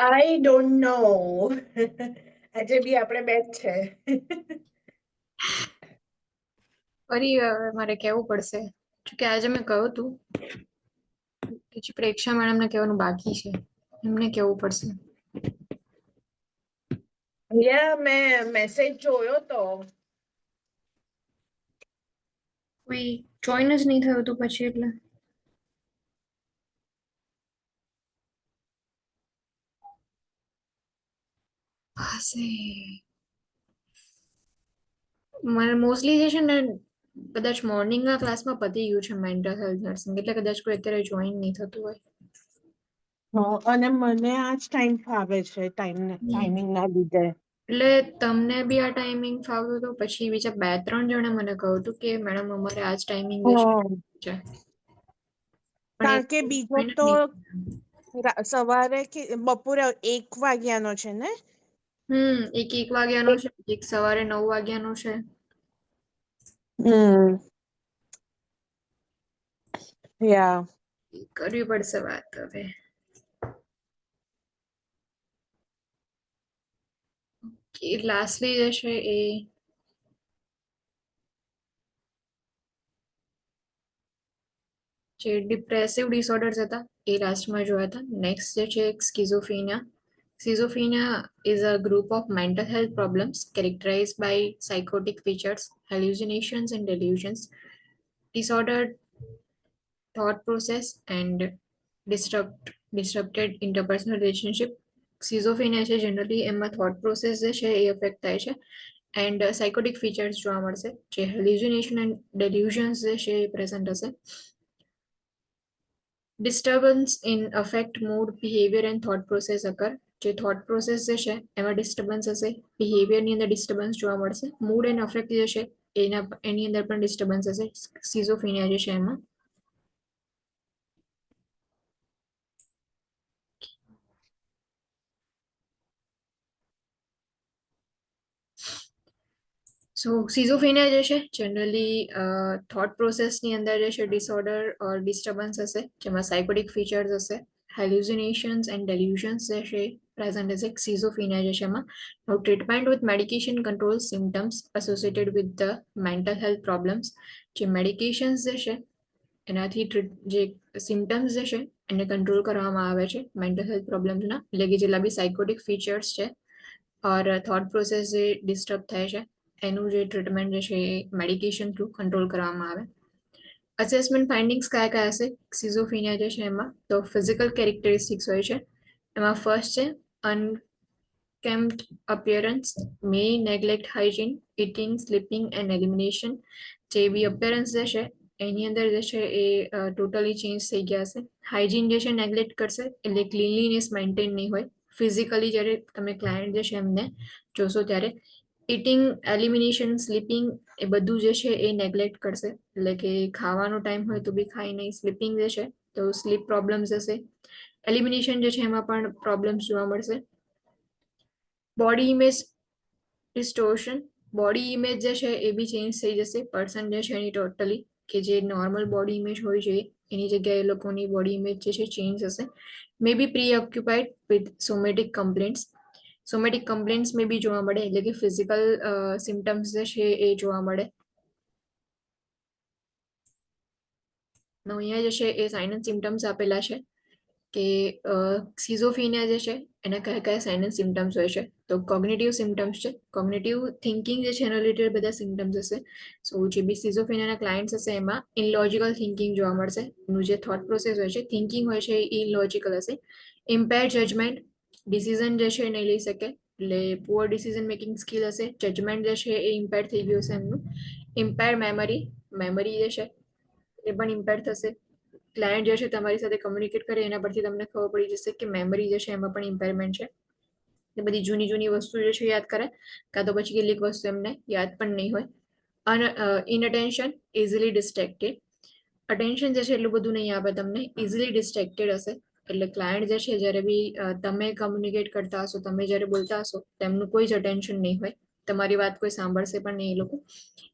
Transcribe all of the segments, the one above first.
I don't know. આજે બી આપણે બે જ છે. ફરી મારે કહેવું પડશે કે આજે મેં કહ્યું તું પછી પ્રેક્ષા મેડમને કહેવાનું બાકી છે, એમને કહેવું પડશે. મેં મેસેજ જોયો તો. કોઈ જોઈન જ નહીં થયું તું પછી એટલે હશે. મને મોસ્ટલી જે છે ને કદાચ મોર્નિંગના ક્લાસમાં પતી ગયું છે મેન્ટલ હેલ્થ નર્સિંગ, એટલે કદાચ કોઈ અત્યારે જોઈન નહીં થતું હોય. અને મને આ જ ટાઈમ ફાવે છે ટાઈમિંગ ના લીધે. એટલે તમને બી આ ટાઈમિંગ ફાવતું તો પછી બીજા 2-3 જણે મને કહ્યું હતું કે મેડમ અમારે આ જ ટાઈમિંગ છે. કારણ કે બીજો તો સવારે કે બપોરે 1 વાગ્યાનો છે ને. એક 1 વાગ્યાનો છે, એક સવારે 9 વાગ્યાનો છે. યા કરવી પડશે વાત હવે. લાસ્ટલી જે છે એ જે ડિપ્રેસિવ ડિસઓર્ડર્સ હતા એ લાસ્ટમાં જોયા હતા. નેક્સ્ટ જે છે schizophrenia. Schizophrenia is a group of mental health problems characterized by psychotic features, hallucinations, and delusions, disordered thought process, and disrupted interpersonal relationship. Schizophrenia છે જનરલી એમાં થોટ પ્રોસેસ જે છે એ અફેક્ટ થાય છે એન્ડ સાયકોટિક ફીચર્સ જોવા મળશે, જે હેલ્યુસિનેશન એન્ડ ડેલ્યુઝન્સ જે છે એ પ્રેઝન્ટ હશે. Disturbance in affect mood, behaviour and thought process અકર. જે થોટ પ્રોસેસ જે છે એમાં ડિસ્ટર્બન્સ હશે, બિહેવિયરની અંદર ડિસ્ટર્બન્સ જોવા મળશે, મૂડ એન્ડ અફેક્ટ જે છે એની અંદર પણ ડિસ્ટર્બન્સ હશે સ્કિઝોફ્રેનિયા જે છે એમાં. સો સિઝોફ્રેનિયા જે છે જનરલી થોટ પ્રોસેસની અંદર જે છે ડિસઓર્ડર ઓર ડિસ્ટર્બન્સ હશે, જેમાં સાયકોટિક ફીચર્સ હશે, hallucinations and delusions જે છે પ્રેઝન્ટ હશે સિઝોફ્રેનિયા જે છે એમાં. Now treatment with medication controls symptoms associated with the mental health problems. જે મેડિકેશન્સ જે છે એનાથી જે સિમ્ટમ્સ જે છે એને કંટ્રોલ કરવામાં આવે છે મેન્ટલ હેલ્થ પ્રોબ્લેમ્સના, એટલે કે જેટલા બી સાયકોટિક ફીચર્સ છે ઓર થોટ પ્રોસેસ જે ડિસ્ટર્બ થાય છે એનું જે ટ્રીટમેન્ટ જે છે એ મેડિકેશન થ્રુ કંટ્રોલ કરવામાં આવે. અસેસમેન્ટ ફાઇન્ડિંગ્સ કયા કયા હશે સિઝોફ્રેનિયા જે છે એમાં? તો ફિઝિકલ કેરેક્ટરિસ્ટિક્સ હોય છે, એમાં ફર્સ્ટ છે unkempt appearance, may neglect hygiene, eating, sleeping and elimination. જે બી અપિયરન્સ જે છે એની અંદર જે છે એ ટોટલી ચેન્જ થઈ ગયા હશે. હાઇજીન જે છે નેગ્લેક્ટ કરશે, એટલે ક્લીનલીનેસ મેન્ટેન નહીં હોય. ફિઝિકલી જ્યારે તમે ક્લાયન્ટ જે છે એમને જોશો ત્યારે ઇટિંગ, એલિમિનેશન, સ્લીપિંગ એ બધું જે છે એ નેગ્લેક્ટ કરશે, એટલે કે ખાવાનો ટાઈમ હોય તો બી ખાય નહીં. સ્લીપિંગ જે છે તો સ્લીપ પ્રોબ્લેમ્સ હશે. એલિમિનેશન જે છે એમાં પણ પ્રોબ્લેમ્સ જોવા મળશે. Body image distortion, body image જે છે એ બી ચેન્જ થઈ જશે પર્સન જે છે એની ટોટલી, કે જે નોર્મલ બોડી ઇમેજ હોય છે એની જગ્યાએ એ લોકોની બોડી ઇમેજ જે છે ચેન્જ હશે. May be preoccupied with somatic complaints, somatic complaints may be જોવા મળે, એટલે કે ફિઝિકલ સિમ્ટમ્સ જે છે એ જોવા મળે. અહીંયા જે છે એ સાઇન એન્ડ સિમ્ટમ્સ આપેલા છે કે સિઝોફ્રેનિયા જે છે એના કયા કયા સાઇન એન્ડ સિમ્ટમ્સ હોય છે. તો કોગ્નિટિવ સિમ્ટમ્સ છે, કોગ્નિટિવ થિંકિંગ જે છે એના રિલેટેડ બધા સિમ્ટમ્સ હશે. સો જે બી સિઝોફ્રેનિયાના ક્લાયન્ટ્સ હશે એમાં ઇનલોજિકલ થિંકિંગ જોવા મળશે, એનું જે થોટ પ્રોસેસ હોય છે, થિંકિંગ હોય છે એ ઇનલોજિકલ હશે. ઇમ્પેર જજમેન્ટ, ડિસિઝન જે છે એ નહીં લઈ શકે, એટલે પુઅર ડિસિઝન મેકિંગ સ્કિલ હશે. જજમેન્ટ જે છે એ ઇમ્પેર થઈ ગયું હશે એમનું. ઇમ્પેર મેમરી, મેમરી જે છે એ પણ ઇમ્પેર થશે. ક્લાયન્ટ જે છે તમારી સાથે કમ્યુનિકેટ કરે એના પરથી તમને ખબર પડી જશે કે મેમરી જે છે એમાં પણ ઇમ્પેરમેન્ટ છે. એ બધી જૂની જૂની વસ્તુ જે છે યાદ કરે, કાં તો પછી કેટલીક વસ્તુ એમને યાદ પણ નહીં હોય. અને ઇનઅટેન્શન, ઇઝીલી ડિસ્ટ્રેક્ટેડ, અટેન્શન જે છે એટલું બધું નહીં આપે તમને, ઇઝીલી ડિસ્ટ્રેક્ટેડ હશે. એટલે ક્લાયન્ટ જે છે જ્યારે બી તમે કમ્યુનિકેટ કરતા હશો, તમે જ્યારે બોલતા હશો તેમનું કોઈ જ અટેન્શન નહીં હોય, તમારી વાત કોઈ સાંભળશે પણ નહીં. એ લોકો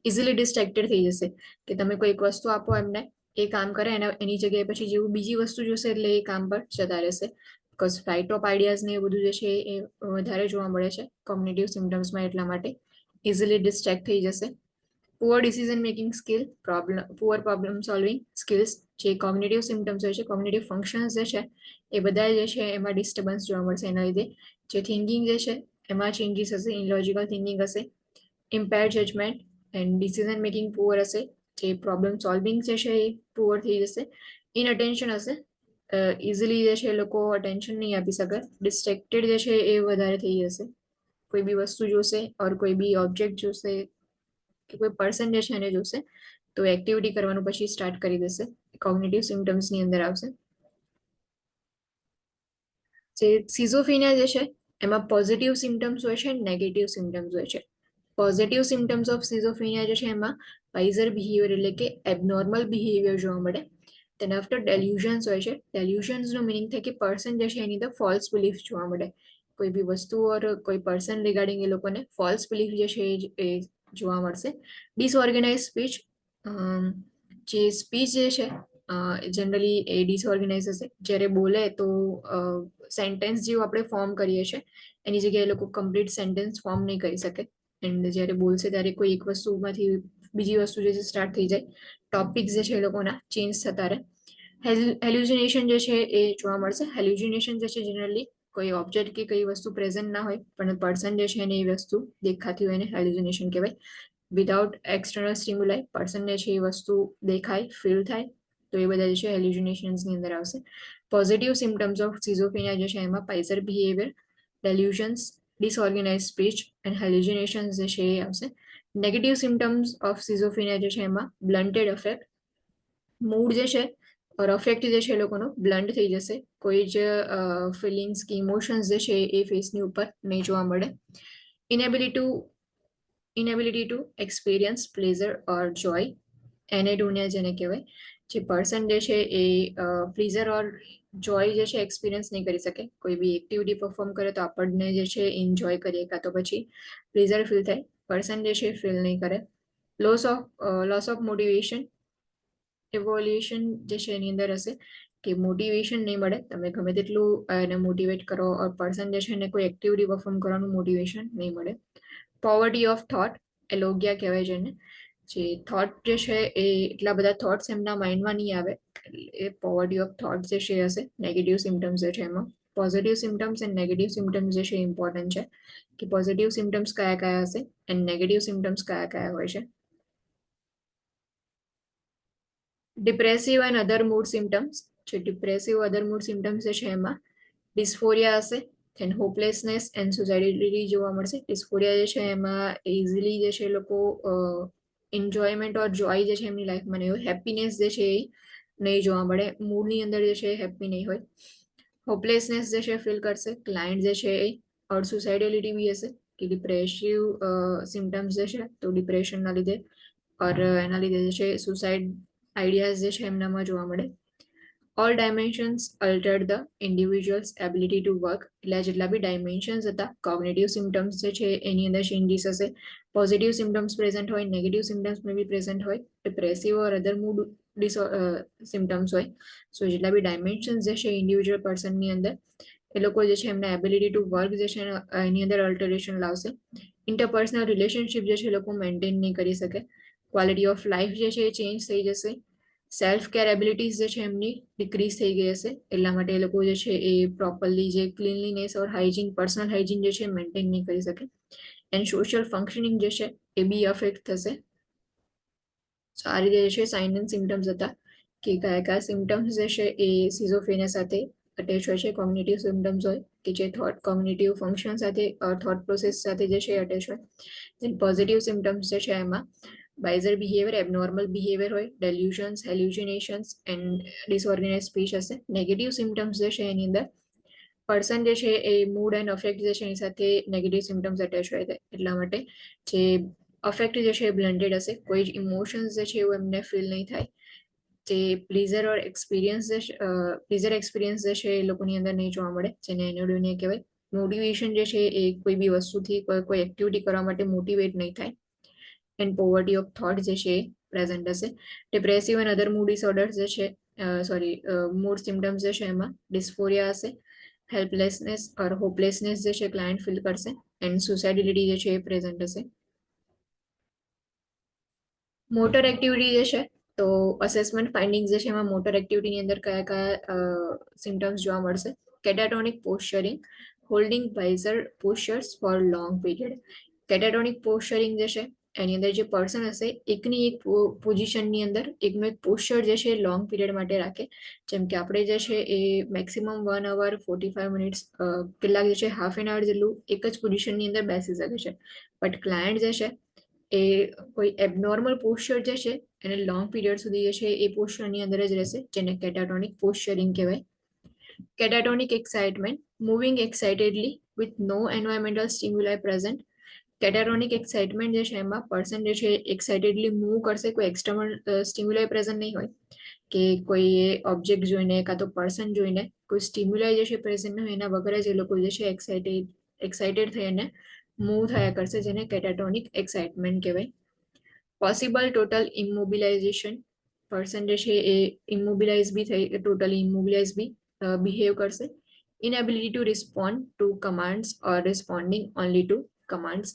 ઇઝીલી ડિસ્ટ્રેક્ટેડ થઈ જશે કે તમે કોઈ એક વસ્તુ આપો એમને, એ કામ કરે એની જગ્યાએ પછી જેવું બીજી વસ્તુ જોશે એટલે એ કામ પર જતા રહેશે. બીકોઝ ફ્લાઇટ ઓફ આઈડિયાઝ ને એ બધું જે છે એ વધારે જોવા મળે છે કોગ્નિટિવ સિમ્ટમ્સમાં, એટલા માટે ઇઝીલી ડિસ્ટ્રેક્ટ થઈ જશે. Poor decision making skill, poor problem solving skills, જે કોગ્નિટિવ સિમ્ટમ્સ હોય છે, કોગ્નિટિવ ફંક્શન્સ જે છે એ બધા જે છે એમાં ડિસ્ટર્બન્સ જોવા મળશે. એના લીધે જે થિંકિંગ જે છે એમાં ચેન્જીસ હશે, ઇનલોજિકલ થિંકિંગ હશે, impaired judgement and decision making poor હશે, જે પ્રોબ્લેમ સોલ્વિંગ જે છે એ પુઅર થઈ જશે. ઇનઅટેન્શન હશે, ઇઝીલી જે છે એ લોકો અટેન્શન નહીં આપી શકે, ડિસ્ટ્રેક્ટેડ જે છે એ વધારે થઈ જશે, કોઈ બી વસ્તુ જોશે ઓર કોઈ બી ઓબ્જેક્ટ જોશે કે કોઈ પર્સન જે છે એને જોશે તો એક્ટિવિટી કરવાનું પછી સ્ટાર્ટ કરી દેશે, કોગ્નિટિવ સિમ્ટમ્સની અંદર આવશે. જે સિઝોફ્રેનિયા જે છે એમાં પોઝિટિવ સિમ્ટમ્સ હોય છે, નેગેટિવ સિમ્ટમ્સ હોય છે. પોઝિટિવ સિમ્ટમ્સ ઓફ સિઝોફ્રેનિયા જે છે એમાં પાઇઝર બિહેવિયર એટલે કે એબનોર્મલ બિહેવિયર જોવા મળે. તેના આફ્ટર ડેલ્યુઝન્સ હોય છે. ડેલ્યુઝન્સનો મિનિંગ થાય કે પર્સન જે છે એની અંદર ફોલ્સ બિલીફ જોવા મળે, કોઈ બી વસ્તુ ઓર કોઈ પર્સન રિગાર્ડિંગ એ લોકોને ફોલ્સ બિલીફ જે છે એ જોવા મળશે. ડિસઓર્ગેનાઇઝ સ્પીચ, જે સ્પીચ જે છે જનરલી એ ડિસઓર્ગેનાઇઝ હશે. જ્યારે બોલે તો સેન્ટેન્સ જેવું આપણે ફોર્મ કરીએ છીએ એની જગ્યાએ એ લોકો કમ્પ્લીટ સેન્ટેન્સ ફોર્મ નહીં કરી શકે, એન્ડ જ્યારે બોલશે ત્યારે કોઈ એક વસ્તુમાંથી બીજી વસ્તુ જે છે સ્ટાર્ટ થઈ જાય, ટોપિક્સ જે છે એ લોકોના ચેન્જ થતા રહે. હેલ્યુસિનેશન જે છે એ જોવા મળશે. હેલ્યુસિનેશન જે છે જનરલી કોઈ ઓબ્જેક્ટ કે કઈ વસ્તુ પ્રેઝન્ટ ના હોય પણ પર્સન જે છે એને એ વસ્તુ દેખાતી હોય એને હેલ્યુસિનેશન કહેવાય. વિધાઉટ એક્સટર્નલ સ્ટિમ્યુલાઈ પર્સનને છે એ વસ્તુ દેખાય, ફીલ થાય, તો એ બધા જે છે હેલ્યુસિનેશન્સની અંદર આવશે. પોઝિટિવ સિમ્ટમ્સ ઓફ સિઝોફ્રેનિયા જે છે એમાં પાઇઝર બિહેવિયર, ડેલ્યુઝન્સ, ડિસઓર્ગેનાઇઝ સ્પીચ એન્ડ હેલ્યુસિનેશન્સ જે છે એ આવશે. નેગેટિવ સિમ્ટમ્સ ઓફ સિઝોફ્રેનિયા જે છે એમાં બ્લન્ટેડ અફેક્ટ, મૂડ જે છે ઓર અફેક્ટ જે છે એ લોકોનો બ્લન્ટ થઈ જશે, કોઈ જ ફિલિંગ્સ કે ઇમોશન્સ જે છે એ ફેસની ઉપર નહીં જોવા મળે. ઇનેબિલિટી ટુ એક્સપિરિયન્સ પ્લેઝર ઓર જોય, એનેડોનિયા જેને કહેવાય, જે પર્સન જે છે એ પ્લીઝર ઓર જોય જે છે એક્સપિરિયન્સ નહીં કરી શકે. કોઈ બી એક્ટિવિટી પરફોર્મ કરે તો આપણને જે છે એન્જોય કરીએ કાં તો પછી પ્લીઝર ફીલ થાય, પર્સન જે છે ફીલ નહીં કરે. લોસ ઓફ મોટિવેશન, ઇવોલ્યુશન જે છે એની અંદર હશે કે મોટિવેશન નહીં મળે, તમે ગમે તેટલું એને મોટિવેટ કરો ઓર પર્સન જે છે એને કોઈ એક્ટિવિટી પરફોર્મ કરવાનું મોટિવેશન નહીં મળે. પોવર્ટી ઓફ થોટ, એલોગિયા કહેવાય જેને, જે થોટ જે છે એ એટલા બધા થોટ્સ એમના માઇન્ડમાં નહીં આવે, એ પોવર્ટી ઓફ થોટ જે છે હશે. નેગેટિવ સિમ્ટમ્સ જે છે એમાં positive symptoms and negative symptoms જે છે ઇમ્પોર્ટન્ટ છે કે પોઝિટિવ સિમ્ટમ્સ કયા કયા હશે એન્ડ નેગેટિવ સિમ્ટમ્સ કયા કયા હોય છે. Depressive and other mood symptoms, જે ડિપ્રેસિવ અધર મૂડ સિમ્ટમ્સ જે છે એમાં ડિસ્ફોરિયા હશે, ધેન હોપલેસનેસ એન્ડ સુસાઇડિટી જોવા મળશે. ડિસ્ફોરિયા જે છે એમાં ઇઝીલી જે છે લોકો એન્જોયમેન્ટ ઓર જોય જે છે એમની લાઈફમાં નહીં હોય, હેપીનેસ જે છે એ નહીં જોવા મળે, મૂડની અંદર જે છે હેપી નહીં હોય. હોપલેસનેસ જે છે ફીલ કરશે ક્લાયન્ટ જે છે એ, ઓર સુસાઇડિલિટી બી હશે કે ડિપ્રેસિવ સિમ્ટમ્સ જે છે તો ડિપ્રેશનના લીધે ઓર એના લીધે જે છે સુસાઇડ આઈડિયાઝ જે છે એમનામાં જોવા મળે. All dimensions altered the individual's ability to work, એટલે જેટલા બી ડાયમેન્શન્સ હતા કોગ્નિટિવ સિમ્ટમ્સ જે છે એની અંદર ચેન્જીસ હશે. પોઝિટિવ સિમ્ટમ્સ પ્રેઝન્ટ હોય, negative symptoms may be present હોય, depressive or other mood symptoms હોય. સો જેટલા બી ડાયમેન્શન્સ જે છે ઇન્ડિવિજ્યુઅલ પર્સનની અંદર એ લોકો જે છે એમના એબિલિટી ટુ વર્ક જે છે એની અંદર અલ્ટરેશન લાવશે. ઇન્ટરપર્સનલ રિલેશનશિપ જે છે એ લોકો મેન્ટેન નહીં કરી શકે. ક્વોલિટી ઓફ લાઈફ જે છે એ ચેન્જ થઈ જશે. સેલ્ફ કેર એબિલિટીઝ જે છે એમની ડિક્રીઝ થઈ ગઈ હશે, એટલા માટે એ લોકો જે છે એ પ્રોપરલી જે ક્લીનલીનેસ ઓર હાઇજીન, પર્સનલ હાઇજીન જે છે મેન્ટેન નહીં કરી શકે. એન્ડ સોશિયલ ફંક્શનિંગ જે છે એ બી અફેક્ટ થશે. સો આ રીતે જે છે સાઇન એન્ડ સિમ્ટમ્સ હતા કે કયા કયા સિમ્ટમ્સ જે છે એ સિઝોફ્રેનિયા સાથે અટેચ હોય છે. કોગ્નિટિવ સિમ્ટમ્સ હોય કે જે કોગ્નિટિવ ફંક્શન સાથે થોટ પ્રોસેસ સાથે જે છે અટેચ હોય. દેન પોઝિટિવ સિમ્ટમ્સ જે છે એમાં બાઇઝર બિહેવિયર, એબનોર્મલ બિહેવિયર હોય, ડેલ્યુઝન્સ, હેલ્યુસિનેશન્સ એન્ડ ડિસઓર્ગેનાઇઝ સ્પીચ હશે. નેગેટિવ સિમ્ટમ્સ જે છે એની અંદર પર્સન જે છે એ મૂડ એન્ડ અફેક્ટ જે છે એની સાથે નેગેટિવ સિમ્ટમ્સ અટેચ હોય છે, એટલા માટે જે અફેક્ટ જે છે એ બ્લન્ટેડ હશે, કોઈ જ ઇમોશન્સ જે છે એવું એમને ફીલ નહીં થાય. જે પ્લીઝર ઓર એક્સપિરિયન્સ જે છે એ લોકોની અંદર નહીં જોવા મળે, જેને એનેડોનિયા કહેવાય. મોટિવેશન જે છે એ કોઈ બી વસ્તુથી કોઈ એક્ટિવિટી કરવા માટે મોટિવેટ નહીં થાય. એન્ડ પોવર્ટી ઓફ થોટ જે છે એ પ્રેઝન્ટ હશે. Depressive and other mood disorders જે છે મૂડ સિમ્ટમ્સ જે છે એમાં ડિસ્ફોરિયા હશે, હેલ્પલેસનેસ ઓર હોપલેસનેસ જે છે ક્લાયન્ટ ફીલ કરશે એન્ડ સુસાઇડિલિટી જે છે એ પ્રેઝન્ટ હશે. મોટર એક્ટિવિટી જે છે તો અસેસમેન્ટ ફાઇન્ડિંગ્સ જે છે એમાં મોટર એક્ટિવિટીની અંદર કયા કયા સિમ્ટમ્સ જોવા મળશે. કેટાટોનિક પોસ્ચરિંગ, હોલ્ડિંગ વાઇઝર પોસ્ચર્સ ફોર લોંગ પીરિયડ. કેટાટોનિક પોસ્ચરિંગ જે છે એની અંદર જે પર્સન હશે એકની એક પોઝિશનની અંદર એકનો એક પોસ્ચર જે છે લોંગ પીરિયડ માટે રાખે. જેમ કે આપણે જે છે એ મેક્સિમમ 1 hour 45 મિનિટ્સ કેટલાક જે છે હાફ એન આવર જેટલું એક જ પોઝિશનની અંદર બેસી શકે છે. બટ ક્લાયન્ટ જે છે એ કોઈ એબનોર્મલ પોસ્ચર જે છે એને લોંગ પીરિયડ સુધી જે છે એ પોસ્ચરની અંદર જ રહેશે, જેને કેટાટોનિક પોસ્ચરિંગ કહેવાય. Catatonic excitement, moving excitedly with no environmental stimuli present. Catatonic excitement જે છે એમાં પર્સન જે છે એક્સાઇટેડલી મૂવ કરશે, કોઈ એક્સટર્નલ સ્ટિમ્યુલાઈ પ્રેઝન્ટ નહીં હોય કે કોઈ ઓબ્જેક્ટ જોઈને કાં તો પર્સન જોઈને કોઈ સ્ટિમ્યુલાઈ જે છે પ્રેઝન્ટ નહીં હોય એના વગર જ એ લોકો જે છે એક્સાઇટેડ થઈને મૂવ થયા કરશે, જેને કેટાટોનિક એક્સાઇટમેન્ટ કહેવાય. પોસિબલ ટોટલ ઇમોબિલાઇઝેશન, પર્સન જે છે એ ઇમોબિલાઇઝ બી થઈ ટોટલી ઇમોબિલાઇઝ બી બિહેવ કરશે. Inability to respond to commands or responding only to commands.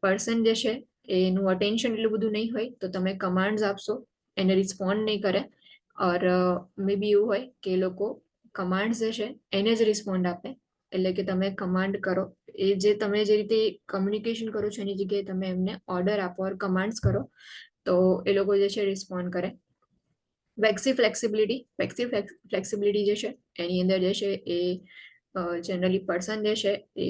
Person જે છે એનું અટેન્શન એટલું બધું નહીં હોય તો તમે કમાન્ડ્સ આપશો એને રિસ્પોન્ડ નહીં કરે, ઓર મે બી એવું હોય કે એ લોકો કમાન્ડ્સ જે છે એને જ રિસ્પોન્ડ આપે. એટલે કે તમે કમાન્ડ કરો એ જે તમે જે રીતે કમ્યુનિકેશન કરો છો એની જગ્યાએ તમે એમને ઓર્ડર આપો ઓર કમાન્ડ્સ કરો તો એ લોકો જે છે રિસ્પોન્ડ કરે. વેક્સી ફ્લેક્સિબિલિટી જે છે એની અંદર જે છે એ જનરલી પર્સન જે છે એ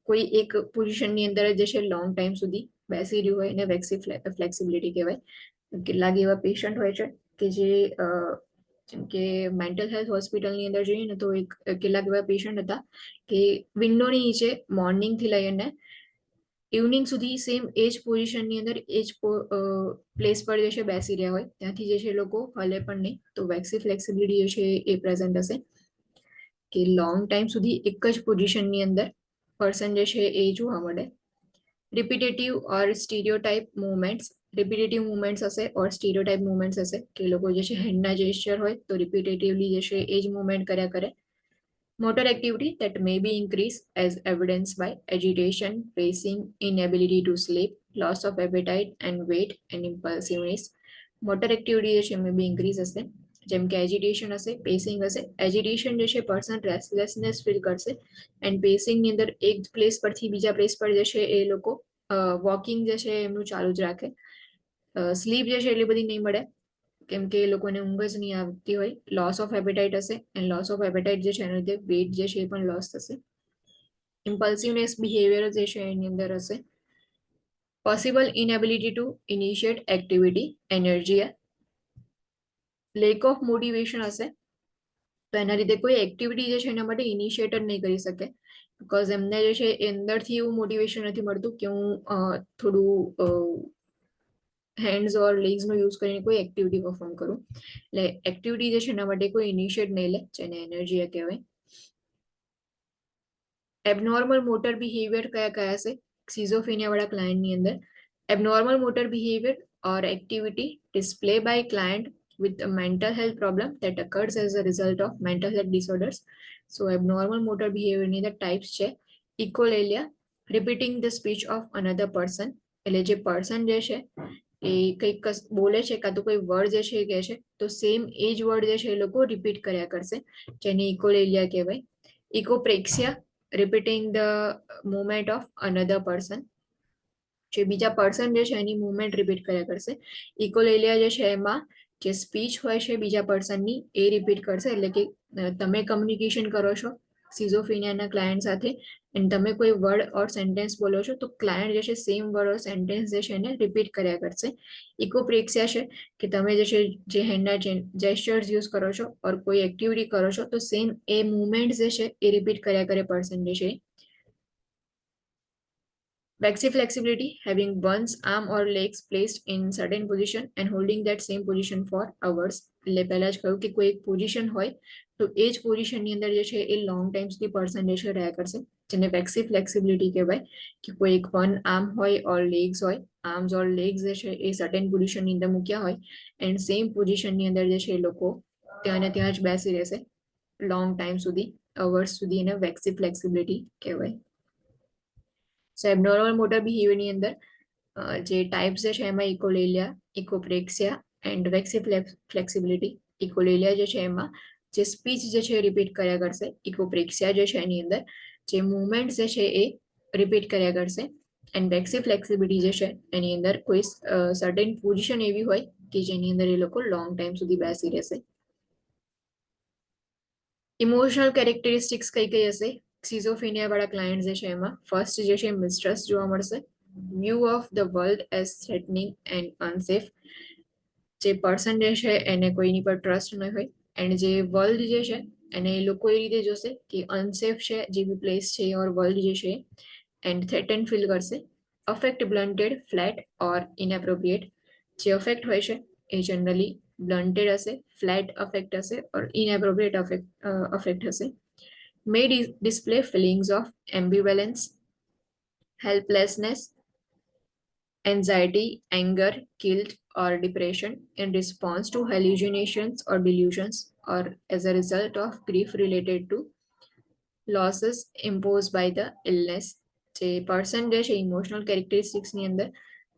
કોઈ એક પોઝિશનની અંદર જે છે લોંગ ટાઈમ સુધી બેસી રહ્યું હોય એને વેક્સી ફ્લેક્સિબિલિટી કહેવાય. કેટલાક એવા પેશન્ટ હોય છે કે જે જેમ કે મેન્ટલ હેલ્થ હોસ્પિટલની અંદર જોઈએ ને તો કેટલાક એવા પેશન્ટ હતા કે વિન્ડોની નીચે મોર્નિંગથી લઈને ઇવનિંગ સુધી સેમ એ જ પોઝિશનની અંદર એ જ પ્લેસ પર જે છે બેસી રહ્યા હોય, ત્યાંથી જે છે લોકો હલે પણ નહીં. તો વેક્સી ફ્લેક્સિબિલિટી જે છે એ પ્રેઝન્ટ હશે કે લોંગ ટાઈમ સુધી એક જ પોઝિશનની અંદર પર્સન જે છે એ જોવા મળે. રિપીટેટિવ ઓર સ્ટીરિયોટાઇપ મુવમેન્ટ્સ, રિપીટેટિવ મુવમેન્ટ્સ હશે ઓર સ્ટીરિયોટાઇપ મુવમેન્ટ્સ હશે કે લોકો જે છે હેન્ડના જેસ્ચર હોય તો રિપીટેટિવલી જે છે એ જ મુવમેન્ટ કર્યા કરે. Motor activity that may be increased as evidenced by agitation, pacing, inability to sleep, loss of appetite and weight and impulsiveness. Motor activity જે છે may be increase હશે, જેમ કે એજિટેશન હશે, પેસિંગ હશે. એજિટેશન જે છે પર્સન રેસ્ટલેસનેસ ફીલ કરશે એન્ડ પેસિંગની અંદર એક પ્લેસ પરથી બીજા પ્લેસ પર જે છે એ લોકો વોકિંગ જે છે એમનું ચાલુ જ રાખે. સ્લીપ જે છે એટલી બધી નહીં મળે કેમ કે એ લોકોને ઊંઘ જ નહીં આવતી હોય. લોસ ઓફ એપેટાઇટ હશે એન્ડ લોસ ઓફ એપેટાઇટ જે છે એના લીધે વેટ જે છે એ પણ લોસ થશે. ઇમ્પલ્સિવનેસ બિહેવિયર જે છે એની અંદર હશે. Possible inability to initiate activity, energy, lack of motivation હશે તો એના લીધે કોઈ એક્ટિવિટી જે છે એના માટે ઇનિશિયેટ જ નહીં કરી શકે બીકોઝ એમને જે છે એ અંદરથી એવું મોટિવેશન નથી મળતું કે હું થોડું હેન્ડ્સ ઓર લેગ્સનો યુઝ કરીને કોઈ એક્ટિવિટી પરફોર્મ કરું. એટલે એક્ટિવિટી જે છે એના માટે કોઈ ઇનિશિયેટ નહીં લે, જેને એનર્જી કહેવાય. એબનોર્મલ મોટર બિહેવિયર કયા કયા છે સિઝોફ્રેનિયા વાળા ક્લાયન્ટની અંદર? Abnormal motor behaviour or activity display by client with a mental health problem that occurs as a result of mental health disorders. So abnormal motor behavior ની અંદર types છે ઇકોલેલિયા, repeating the speech of another person, એટલે જે person જે છે એ કંઈક બોલે છે કાં તો કોઈ વર્ડ જે છે એ કહે છે તો સેમ એ જ વર્ડ જે છે એ લોકો રિપીટ કર્યા કરશે, જેને ઇકોલેલિયા કહેવાય. Echopraxia, repeating the movement of another person, જે બીજા પર્સન જે છે એની મુવમેન્ટ રિપીટ કર્યા કરશે. ઇકોલેલિયા જે છે એમાં જે સ્પીચ હોય છે બીજા પર્સનની એ રિપીટ કરશે. એટલે કે તમે કમ્યુનિકેશન કરો છો સિઝોફ્રેનિયાના ક્લાયન્ટ સાથે અને તમે કોઈ વર્ડ ઓર સેન્ટેન્સ બોલો છો તો ક્લાયન્ટ જે છે સેમ વર્ડ ઓર સેન્ટેન્સ જે છે એને રિપીટ કર્યા કરશે. ઇકોપ્રેક્સિયા છે કે તમે જે છે જે હેન્ડના જેસ્ચર્સ યુઝ કરો છો ઓર કોઈ એક્ટિવિટી કરો છો તો સેમ એ મુવમેન્ટ જે છે એ રિપીટ કર્યા કરે પર્સન જે છે. Waxy flexibility, having one's arm or legs placed in certain position and holding that same position for hours. એટલે પહેલા જ કહ્યું કે કોઈ એક પોઝિશન હોય તો એ જ પોઝિશનની અંદર જે છે એ લોંગ ટાઈમ સુધી પર્સન જે છે રહ્યા કરશે, જેને વેક્સી ફ્લેક્સિબિલિટી કહેવાય. કે કોઈ એક વન આર્મ હોય ઓર લેગ્સ હોય, આર્મ્સ ઓર લેગ્સ જે છે એ સર્ટેન પોઝિશનની અંદર મૂક્યા હોય એન્ડ સેમ પોઝિશનની અંદર જે છે એ લોકો ત્યાં ને ત્યાં જ બેસી રહેશે લોંગ ટાઈમ સુધી. અવર્સ સુધી એને વેક્સી ફ્લેક્સિબિલિટી કહેવાય. સો એબનોર્મલ મોટર બિહેવિયરની અંદર જે ટાઈપ્સ છે એમાં ઇકોલેલિયા, ઇકોપ્રેક્સિયા એન્ડ વેક્સી ફ્લેક્સિબિલિટી. ઇકોલેલિયા જે છે એમાં જે સ્પીચ જે છે રિપીટ કર્યા કરશે. ઇકોપ્રેક્સિયા જે છે એની અંદર જે મુવમેન્ટ જે છે એ રિપીટ કર્યા કરશે. એન્ડ વેક્સી ફ્લેક્સિબિલિટી જે છે એની અંદર કોઈ સર્ટેન પોઝિશન એવી હોય કે જેની અંદર એ લોકો લોંગ ટાઈમ સુધી બેસી રહેશે. ઇમોશનલ કેરેક્ટરિસ્ટિક્સ કઈ કઈ હશે? સ્કિઝોફ્રેનિયા વાળા ક્લાયન્ટ જે છે એમાં ફર્સ્ટ જે છે મિસ્ટ્રસ્ટ જોવા મળશે. View of the world as threatening and unsafe. જે પર્સન જે છે એને કોઈની પર ટ્રસ્ટ ન હોય એન્ડ જે વર્લ્ડ જે છે એને એ લોકો એ રીતે જોશે કે અનસેફ છે જે બી પ્લેસ છે ઓર વર્લ્ડ જે છે એન્ડ થ્રેટન ફીલ કરશે. Affect blunted, flat or inappropriate. જે અફેક્ટ હોય છે એ જનરલી બ્લન્ટેડ હશે, ફ્લેટ અફેક્ટ હશે ઓર ઇનએપ્રોપ્રિએટ અફેક્ટ હશે. May display feelings of ambivalence, helplessness, anxiety, anger, guilt, or depression in response to hallucinations or delusions, or as a result of grief related to losses imposed by the illness. જે person જે છે emotional કેરેક્ટરિસ્ટિક્સની અંદર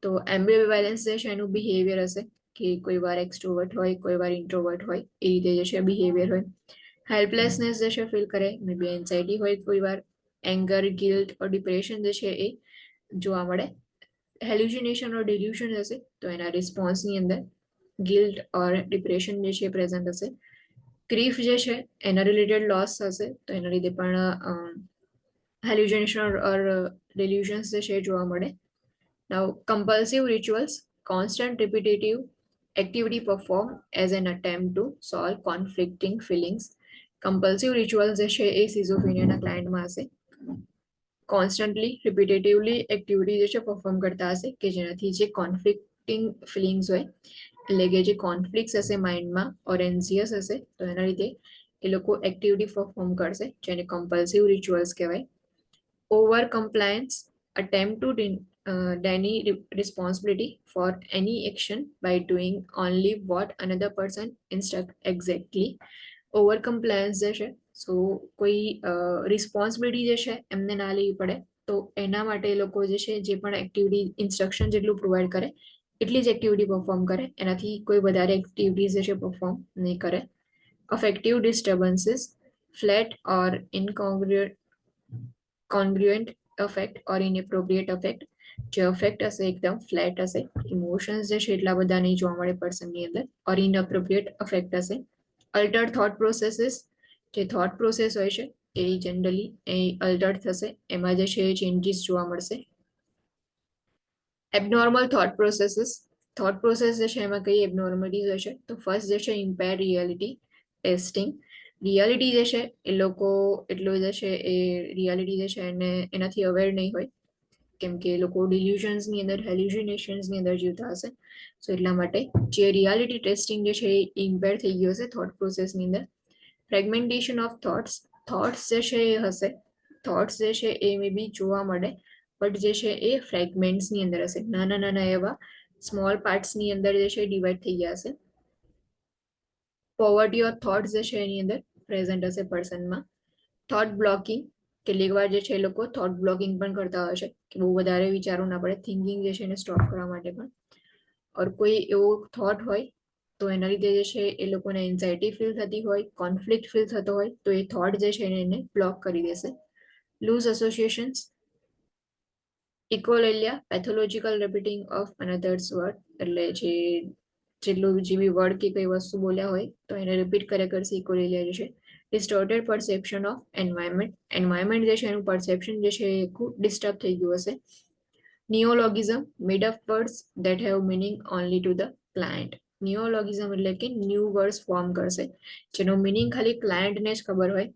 તો એમ્બિવેલન્સ જે છે એનું behaviour હશે કે કોઈ વાર એક્સ્ટ્રોવર્ટ હોય, કોઈ વાર ઇન્ટ્રોવર્ટ હોય, એ રીતે જે છે બિહેવિયર હોય. હેલ્પલેસનેસ જે છે ફીલ કરે, મે બી એન્ઝાઇટી હોય કોઈ વાર, એંગર, ગિલ્ટ ઓર ડિપ્રેશન જે છે એ જોવા મળે. હેલ્યુસિનેશન ઓર ડિલ્યુશન હશે તો એના રિસ્પોન્સની અંદર ગિલ્ટ ઓર ડિપ્રેશન જે છે પ્રેઝન્ટ હશે. ગ્રીફ જે છે એના રિલેટેડ લોસ હશે તો એના લીધે પણ હેલ્યુસિનેશન ઓર ડિલ્યુશન્સ જે છે જોવા મળે. Now compulsive rituals, constant repetitive activity performed as an attempt to solve conflicting feelings. Compulsive rituals જે છે એ સિઝોફ્રેનિયાના ક્લાયન્ટમાં હશે. કોન્સ્ટન્ટલી રિપીટેટિવલી એક્ટિવિટી જે છે પરફોર્મ કરતા હશે કે જેનાથી જે કોન્ફ્લિક્ટિંગ ફિલિંગ્સ હોય એટલે કે જે કોન્ફ્લિક્ટ હશે માઇન્ડમાં ઓર એન્ઝિયસ હશે તો એના લીધે એ લોકો એક્ટિવિટી પરફોર્મ કરશે જેને કમ્પલ્સિવ રિચ્યુઅલ્સ કહેવાય. Over compliance, attempt to deny responsibility for any action by doing only what another person instruct exactly. Over compliance જે છે સો કોઈ રિસ્પોન્સિબિલિટી જે છે એમને ના લેવી પડે તો એના માટે એ લોકો જે છે જે પણ એક્ટિવિટી ઇન્સ્ટ્રક્શન જેટલું પ્રોવાઈડ કરે એટલી જ એક્ટિવિટી પરફોર્મ કરે, એનાથી કોઈ વધારે એક્ટિવિટીઝ જે છે પરફોર્મ નહીં કરે. Affective disturbances, flat or congruent effect or inappropriate effect. જે અફેક્ટ હશે એકદમ ફ્લેટ હશે, ઇમોશન્સ જે છે એટલા બધા નહીં જોવા મળે પર્સનની અંદર, ઓર ઇનઅપ્રોપ્રિએટ અફેક્ટ હશે. અલ્ટર્ડ થોટ પ્રોસેસીસ, જે થોટ પ્રોસેસ હોય છે એ જનરલી એ અલ્ટર્ડ થશે, એમાં જે છે ચેન્જીસ જોવા મળશે. Abnormal thought processes, thought process જે છે એમાં કઈ એબનોર્મલિટીઝ હોય છે તો ફર્સ્ટ જે છે ઇમ્પેર રિયાલિટી ટેસ્ટિંગ. રિયાલિટી જે છે એ લોકો એટલું જે છે એ રિયાલિટી જે છે એને એનાથી અવેર નહીં હોય કેમ કે એ લોકો ડિલ્યુઝન્સની અંદર, હેલ્યુસિનેશન્સની અંદર જીવતા હશે. સો એટલા માટે જે રિયાલિટી ટેસ્ટિંગ જે છે એ ઇમ્પેર થઈ ગયો હશે થોટ પ્રોસેસની અંદર. ફ્રેગમેન્ટેશન ઓફ થોટ્સ, થોટ્સ જે છે એ હશે, થોટ્સ જે છે એ મે બી જોવા મળે બટ જે છે એ ફ્રેગમેન્ટ્સની અંદર હશે, નાના નાના એવા સ્મોલ પાર્ટ્સની અંદર જે છે ડિવાઈડ થઈ ગયા હશે. પોવર્ટી ઓફ થોટ્સ જે છે એની અંદર પ્રેઝન્ટ હશે પર્સનમાં. થોટ બ્લોકિંગ, કેટલીક વાર જે છે એ લોકો થોટ બ્લોકિંગ પણ કરતા હોય છે કે બહુ વધારે વિચારવું ના પડે, થિંકિંગ જે છે એને સ્ટોપ કરવા માટે પણ. ઓર કોઈ એવો થોટ હોય તો એના લીધે જે છે એ લોકોને એન્ઝાઇટી ફીલ થતી હોય, કોન્ફ્લિક્ટ ફીલ થતો હોય તો એ થોટ જે છે એને બ્લોક કરી દેશે. Loose associations, echolalia, pathological repeating of another's word, એટલે જે જેટલું જે બી વર્ડ કે કઈ વસ્તુ બોલ્યા હોય તો એને રિપીટ કર્યા કરશે ઇકોલેલિયા જે છે. Distorted perception of environment, environment જે છે એનું પરસેપ્શન જે છે એ ખૂબ ડિસ્ટર્બ થઈ ગયું હશે. Neologism, made up words that have meaning only to the client. Neologism એટલે કે ન્યૂ વર્ડ્સ ફોર્મ કરશે જેનો મિનિંગ ખાલી ક્લાયન્ટને જ ખબર હોય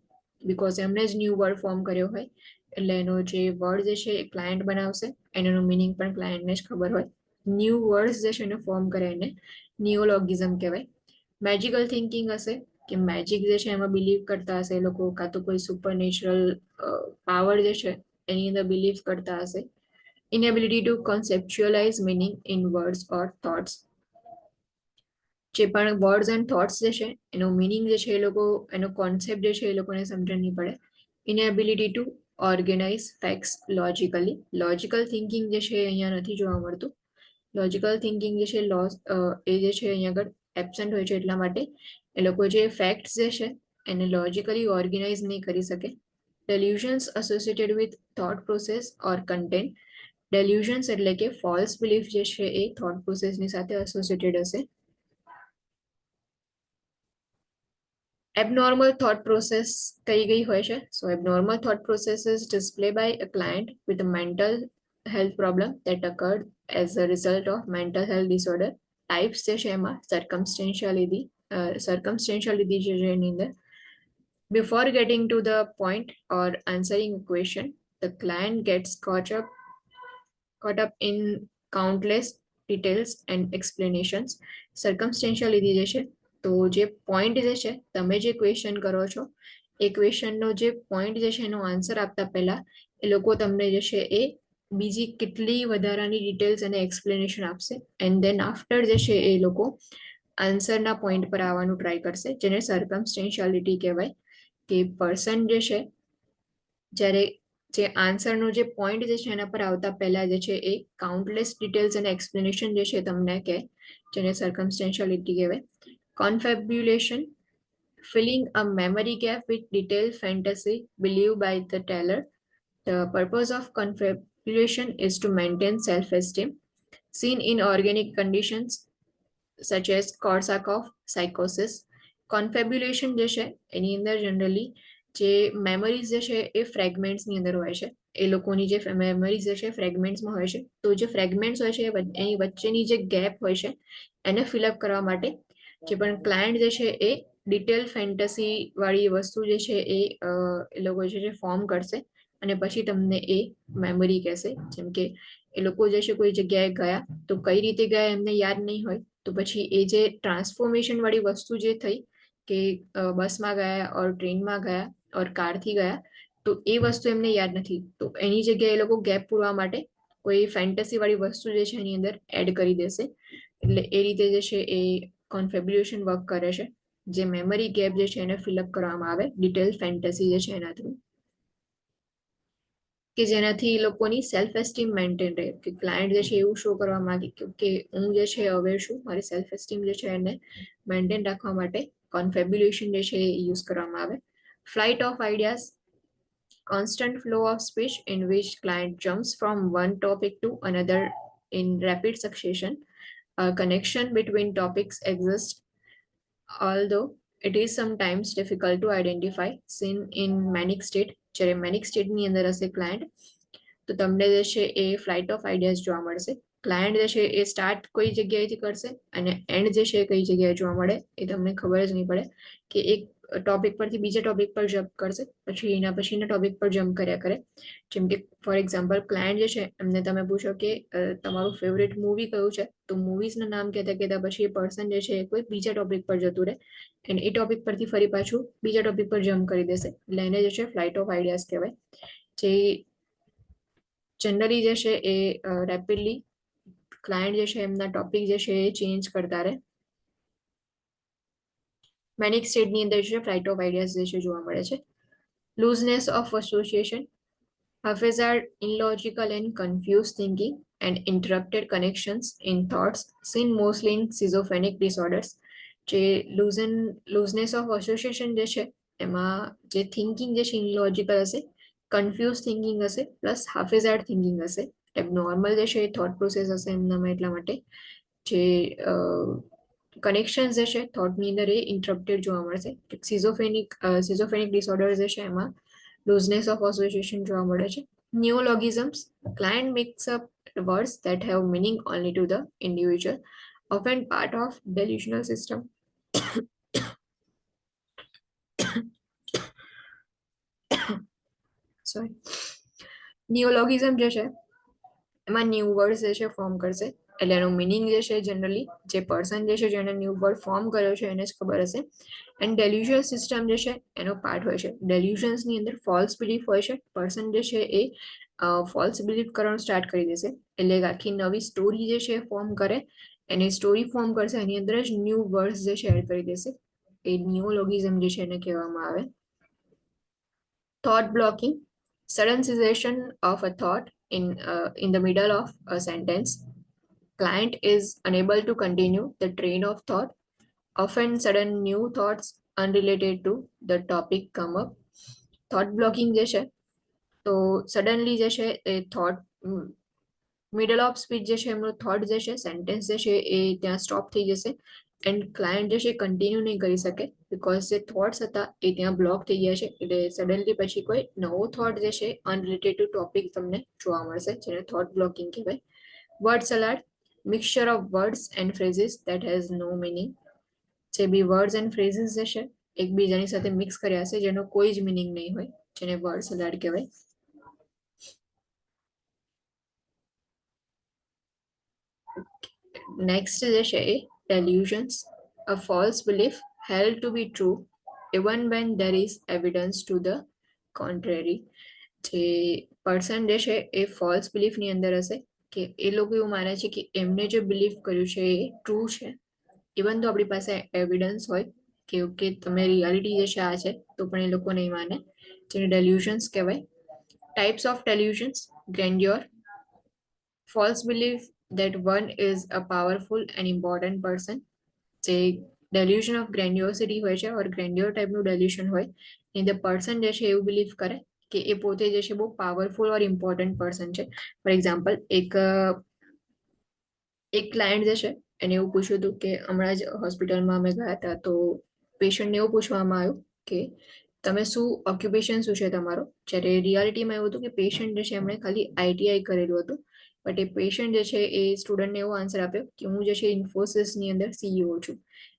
બિકોઝ એમણે જ ન્યૂ વર્ડ ફોર્મ કર્યો હોય એટલે એનો જે વર્ડ જે છે એ ક્લાયન્ટ બનાવશે એનો મિનિંગ પણ ક્લાયન્ટને જ ખબર હોય. ન્યૂ વર્ડ્સ જે છે એને ફોર્મ કરે એને નિયોલોગિઝમ કહેવાય. મેજિકલ થિંકિંગ હશે કે મેજિક જે છે એમાં બિલીવ કરતા હશે એ લોકો, કાં તો કોઈ સુપર નેચરલ પાવર જે છે એની અંદર બિલીવ કરતા હશે. Inability to conceptualize meaning in words or thoughts. જે પણ વર્ડ્સ એન્ડ થોટ્સ જે છે એનો મિનિંગ જે છે એ લોકો એનો કોન્સેપ્ટ જે છે એ લોકોને સમજણ નહીં પડે. Inability to organize facts logically. Logical thinking જે છે એ અહીંયા નથી જોવા મળતું. લોજિકલ થિંકિંગ જે છે એ જે છે અહીંયા આગળ એબસન્ટ હોય છે, એટલા માટે એ લોકો જે ફેક્ટ્સ જે છે એને લોજિકલી ઓર્ગેનાઇઝ નહીં કરી શકે. Delusions associated with thought process or content. Delusions એટલે કે ફોલ્સ બિલીફ જે છે એ થોટ પ્રોસેસની સાથે એસોસિએટેડ હશે. Abnormal thought process કઈ ગઈ હોય છે? So abnormal thought processes displayed by a client with a mental health problem that occurred as a result of mental health disorder. Types જે છે એમાં circumstantiality જે છે એની અંદર before getting to the point or answering a question, the client gets caught up in countless details and explanations. Circumstantiality જે છે તો જે પોઈન્ટ જે છે, તમે જે ક્વેશ્ચન કરો છો એ ક્વેશ્ચનનો જે પોઈન્ટ જે છે એનો આન્સર આપતા પહેલા એ લોકો તમને જે છે એ બીજી કેટલી વધારાની ડિટેલ્સ અને એક્સપ્લેનેશન આપશે, એન્ડ દેન આફ્ટર જે છે એ લોકો આન્સરના પોઈન્ટ પર આવવાનું ટ્રાય કરશે, જેને સર્કમસ્ટેન્શિયાલિટી કહેવાય. કે પર્સન જે છે જ્યારે જે આન્સરનો જે પોઈન્ટ જે છે એના પર આવતા પહેલા જે છે એ કાઉન્ટલેસ ડિટેલ્સ અને એક્સપ્લેનેશન જે છે તમને કહે, જેને સર્કમસ્ટેન્શિયાલિટી કહેવાય. Confabulation, filling a memory gap with detailed fantasy believed by the teller. The purpose of confabulation is to maintain self-esteem. Seen in organic conditions such as Korsakoff psychosis. Confabulation જે છે એની અંદર જનરલી જે મેમરીઝ જે છે એ ફ્રેગમેન્ટ્સની અંદર હોય છે. એ લોકોની જે મેમરીઝ જે છે ફ્રેગમેન્ટ્સમાં હોય છે, તો જે ફ્રેગમેન્ટ્સ હોય છે એની વચ્ચેની જે ગેપ હોય છે એને ફિલઅપ કરવા માટે જે પણ ક્લાયન્ટ જે છે એ ડિટેલ ફેન્ટસી વાળી વસ્તુ જે છે એ લોકો જે છે ફોર્મ કરશે અને પછી તમને એ મેમરી કહેશે. જેમ કે એ લોકો જે છે કોઈ જગ્યાએ ગયા તો કઈ રીતે ગયા એમને યાદ નહીં હોય, તો પછી એ જે ટ્રાન્સફોર્મેશન વાળી વસ્તુ જે થઈ કે બસમાં ગયા ઓર ટ્રેનમાં ગયા ઓર કારથી ગયા, તો એ વસ્તુ એમને યાદ નથી, તો એની જગ્યાએ એ લોકો ગેપ પૂરવા માટે કોઈ ફેન્ટસી વાળી વસ્તુ જે છે એની અંદર એડ કરી દેશે. એટલે એ રીતે જે છે એ કોન્ફેબ્યુલેશન વર્ક કરે છે, જે મેમરી ગેપ જે છે એને ફિલઅપ કરવામાં આવે ડિટેલ ફેન્ટસી જે છે એના થ્રુ, કે જેનાથી લોકોની સેલ્ફ એસ્ટીમ મેન્ટેન રહે. કે ક્લાયન્ટ જે છે એવું શો કરવા માંગે કે હું જે છે અવેર છું, મારી સેલ્ફ એસ્ટીમ જે છે એને મેન્ટેન રાખવા માટે કોન્ફેબ્યુલેશન જે છે એ યુઝ કરવામાં આવે. Flight of ideas, constant flow of speech in which client jumps from one topic to another in rapid succession. A connection between topics exists, although it is sometimes difficult to identify. Seen in manic state, જ્યારે manic સ્ટેટની અંદર હશે client, તો તમને જે છે એ flight of ideas જોવા મળશે. Client જે છે એ સ્ટાર્ટ કોઈ જગ્યાએથી કરશે અને એન્ડ જે છે કઈ જગ્યાએ જોવા મળે એ તમને ખબર જ નહીં પડે, કે એક ટોપિક પરથી બીજા ટોપિક પર જમ્પ કરશે, પછી એના પછીના ટોપિક પર જમ્પ કર્યા કરે. જેમ કે ફોર એક્ઝામ્પલ ક્લાયન્ટ જે છે એમને તમે પૂછો કે તમારું ફેવરેટ મૂવી કયું છે, તો મૂવીઝનું નામ કહેતા કહેતા પછી એ પર્સન જે છે કોઈ બીજા ટોપિક પર જતું રહે અને એ ટોપિક પરથી ફરી પાછું બીજા ટોપિક પર જમ્પ કરી દેશે. એટલે એને જે છે ફ્લાઇટ ઓફ આઈડિયાઝ કહેવાય. જે જનરલી જે છે એ રેપિડલી ક્લાયન્ટ જે છે એમના ટોપિક જે છે એ ચેન્જ કરતા રહે. મેનિક સ્ટેટની અંદર જે ફ્લાઇટ ઓફ આઈડિયાઝ જે છે જોવા મળે છે. Looseness of association, haphazard, illogical and confused thinking and interrupted connections in thoughts seen mostly in schizophrenic disorders. જે લૂઝનેસ ઓફ એસોસિએશન જે છે એમાં જે થિંકિંગ જે છે ઇનલોજિકલ હશે, કન્ફ્યુઝ થિંકિંગ હશે, પ્લસ હાફેઝાર્ડ થિંકિંગ હશે. એબનોર્મલ જે છે એ થોટ પ્રોસેસ હશે એમનામાં, એટલા માટે જે કનેક્શન જે છે થોટની અંદર એ ઇન્ટરપ્ટેડ જોવા મળશે. સિઝોફેનિક ડિસઓર્ડર જે છે એમાં looseness of association જોવા મળે છે. Neologisms, client mix up words that have meaning only to the individual, often part of delusional system. Sorry. Neologism જે છે એમાં ન્યૂ વર્ડ જે છે ફોર્મ કરશે, એટલે એનો મિનિંગ જે છે જનરલી જે પર્સન જે છે જેને ન્યૂ વર્ડ ફોર્મ કર્યો છે એને જ ખબર હશે. એન્ડ ડેલ્યુઝન સિસ્ટમ જે છે એનો પાર્ટ હોય છે. ડેલ્યુઝન્સની અંદર ફોલ્સ બિલીફ હોય છે. પર્સન જે છે એ ફોલ્સ બિલીફ કરવાનું સ્ટાર્ટ કરી દેશે, એટલે આખી નવી સ્ટોરી જે છે ફોર્મ કરે એની સ્ટોરી ફોર્મ કરશે, એની અંદર જ ન્યૂ વર્ડ્સ જે શેર કરી દેશે, એ નિયોલોગિઝમ જે છે એને કહેવામાં આવે. Thought blocking, sudden cessation of a thought in the middle of a sentence. Client is unable to continue the train of thought. Often sudden new thoughts unrelated to the topic come up. Thought blocking જે છે તો suddenly જે છે એ thought middle of speech જે છે એમનો thought જે છે સેન્ટેન્સ જે છે એ ત્યાં સ્ટોપ થઈ જશે એન્ડ ક્લાયન્ટ જે છે કન્ટિન્યુ નહીં કરી શકે બિકોઝ જે થોટ્સ હતા એ ત્યાં બ્લોક થઈ ગયા છે. એટલે સડનલી પછી કોઈ નવો થોટ જે છે અનરિલેટેડ ટુ ટોપિક તમને જોવા મળશે, જેને થોટ બ્લોકિંગ કહેવાય. Word salad, mixture of words and phrases that has no meaning. જે બી વર્ડ્સ એન્ડ ફ્રેઝિસ જે છે એકબીજાની સાથે મિક્સ કર્યા છે જેનો કોઈ જ મિનિંગ નહીં હોય, જેને વર્ડ સલાડ કહેવાય. નેક્સ્ટ જે છે એ delusions, a false belief held to be true even when there is evidence to the contrary. જે પર્સન જે છે એ ફોલ્સ બિલીફની અંદર હશે કે એ લોકો એવું માને છે કે એમને જે બિલીફ કર્યું છે એ ટ્રુ છે ઇવન તો આપણી પાસે એવિડન્સ હોય કે ઓકે તમે રિયાલિટી જે છે આ છે તો પણ એ લોકો નહીં માને, જેને ડેલ્યુશન્સ કહેવાય. Types of delusions, grandeur, false belief that one is a powerful and important person. જે delusion of grandiosity હોય છે or grandeur ટાઈપનું delusion હોય in the person જે છે એવું બિલીવ કરે કે એ પોતે જે છે બહુ પાવરફુલ ઓર ઇમ્પોર્ટન્ટ પર્સન છે. ફોર એક્ઝામ્પલ એક ક્લાયન્ટ જે છે એને એવું પૂછ્યું હતું કે હમણાં જ હોસ્પિટલમાં અમે ગયા હતા તો પેશન્ટને એવું પૂછવામાં આવ્યું કે તમે શું ઓક્યુપેશન શું છે તમારો, જ્યારે રિયાલિટીમાં એવું હતું કે પેશન્ટ જે છે એમણે ખાલી ITI કરેલું હતું બટ એ પેશન્ટ જે છે એ સ્ટુડન્ટને એવો આન્સર આપ્યો કે હું જે છે ઇન્ફોસિસની અંદર CEO છું.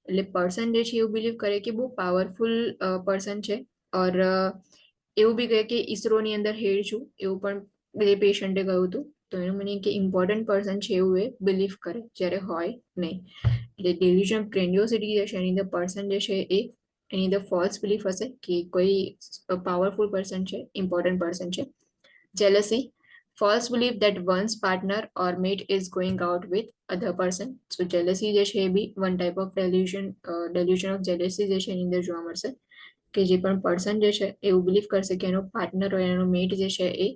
એટલે પર્સન જે છે એવું બિલીવ કરે કે બહુ પાવરફુલ પર્સન છે ઓર એવું બી કહે કે ઈસરોની અંદર હેડ છું એવું પણ એ પેશન્ટે કહ્યું હતું. તો એનું મિનિંગ કે ઇમ્પોર્ટન્ટ પર્સન છે એવું એ બિલીવ કરે જ્યારે હોય નહીં. એટલે ડેલ્યુઝન ઓફ ગ્રેન્ડિયોસિટી જે છે એની અંદર પર્સન જે છે એ એની અંદર ફોલ્સ બિલીફ હશે કે કોઈ પાવરફુલ પર્સન છે, ઇમ્પોર્ટન્ટ પર્સન છે. Jealousy, false belief that one's partner or mate is going out with other person. So jealousy જે છે એ બી one type of delusion of jealousy જે છે એની અંદર જોવા મળશે કે જે પણ પર્સન જે છે એવું બિલીવ કરશે કે એનો પાર્ટનર હોય એનો મેટ જે છે એ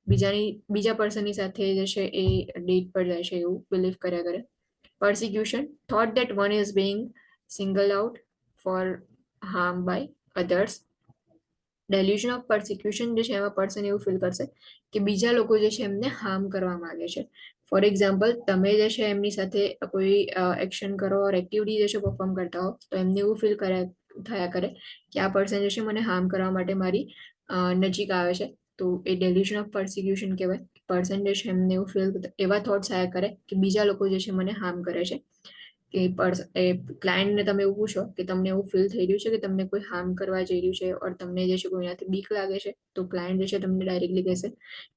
બીજા પર્સનની સાથે જે છે એ ડેટ પર જાય છે એવું બિલીવ કર્યા કરે. Persecution, thought that one is being singled out for harm by others. Delusion of persecution જે છે એમાં પર્સન એવું ફીલ કરશે કે બીજા લોકો જે છે એમને હાર્મ કરવા માંગે છે. ફોર એક્ઝામ્પલ તમે જે છે એમની સાથે કોઈ એક્શન કરો ઓર એક્ટિવિટી જે છે પરફોર્મ કરતા હો તો એમને એવું ફીલ થયા કરે કે આ પર્સન જે છે મને હાર્મ કરવા માટે મારી નજીક આવે છે. તો એ ડેલ્યુઝન ઓફ પરસિક્યુશન કહેવાય. પર્સન જે છે એમને એવું ફીલ એવા થોટ્સ આવ્યા કરે કે બીજા લોકો જે છે મને હાર્મ કરે છે. કે ક્લાયન્ટને તમે એવું પૂછો કે તમને એવું ફીલ થઈ રહ્યું છે કે તમને કોઈ હાર્મ કરવા જઈ રહ્યું છે ઓર તમને જે છે કોઈનાથી બીક લાગે છે તો ક્લાયન્ટ જે છે તમને ડાયરેક્ટલી કહેશે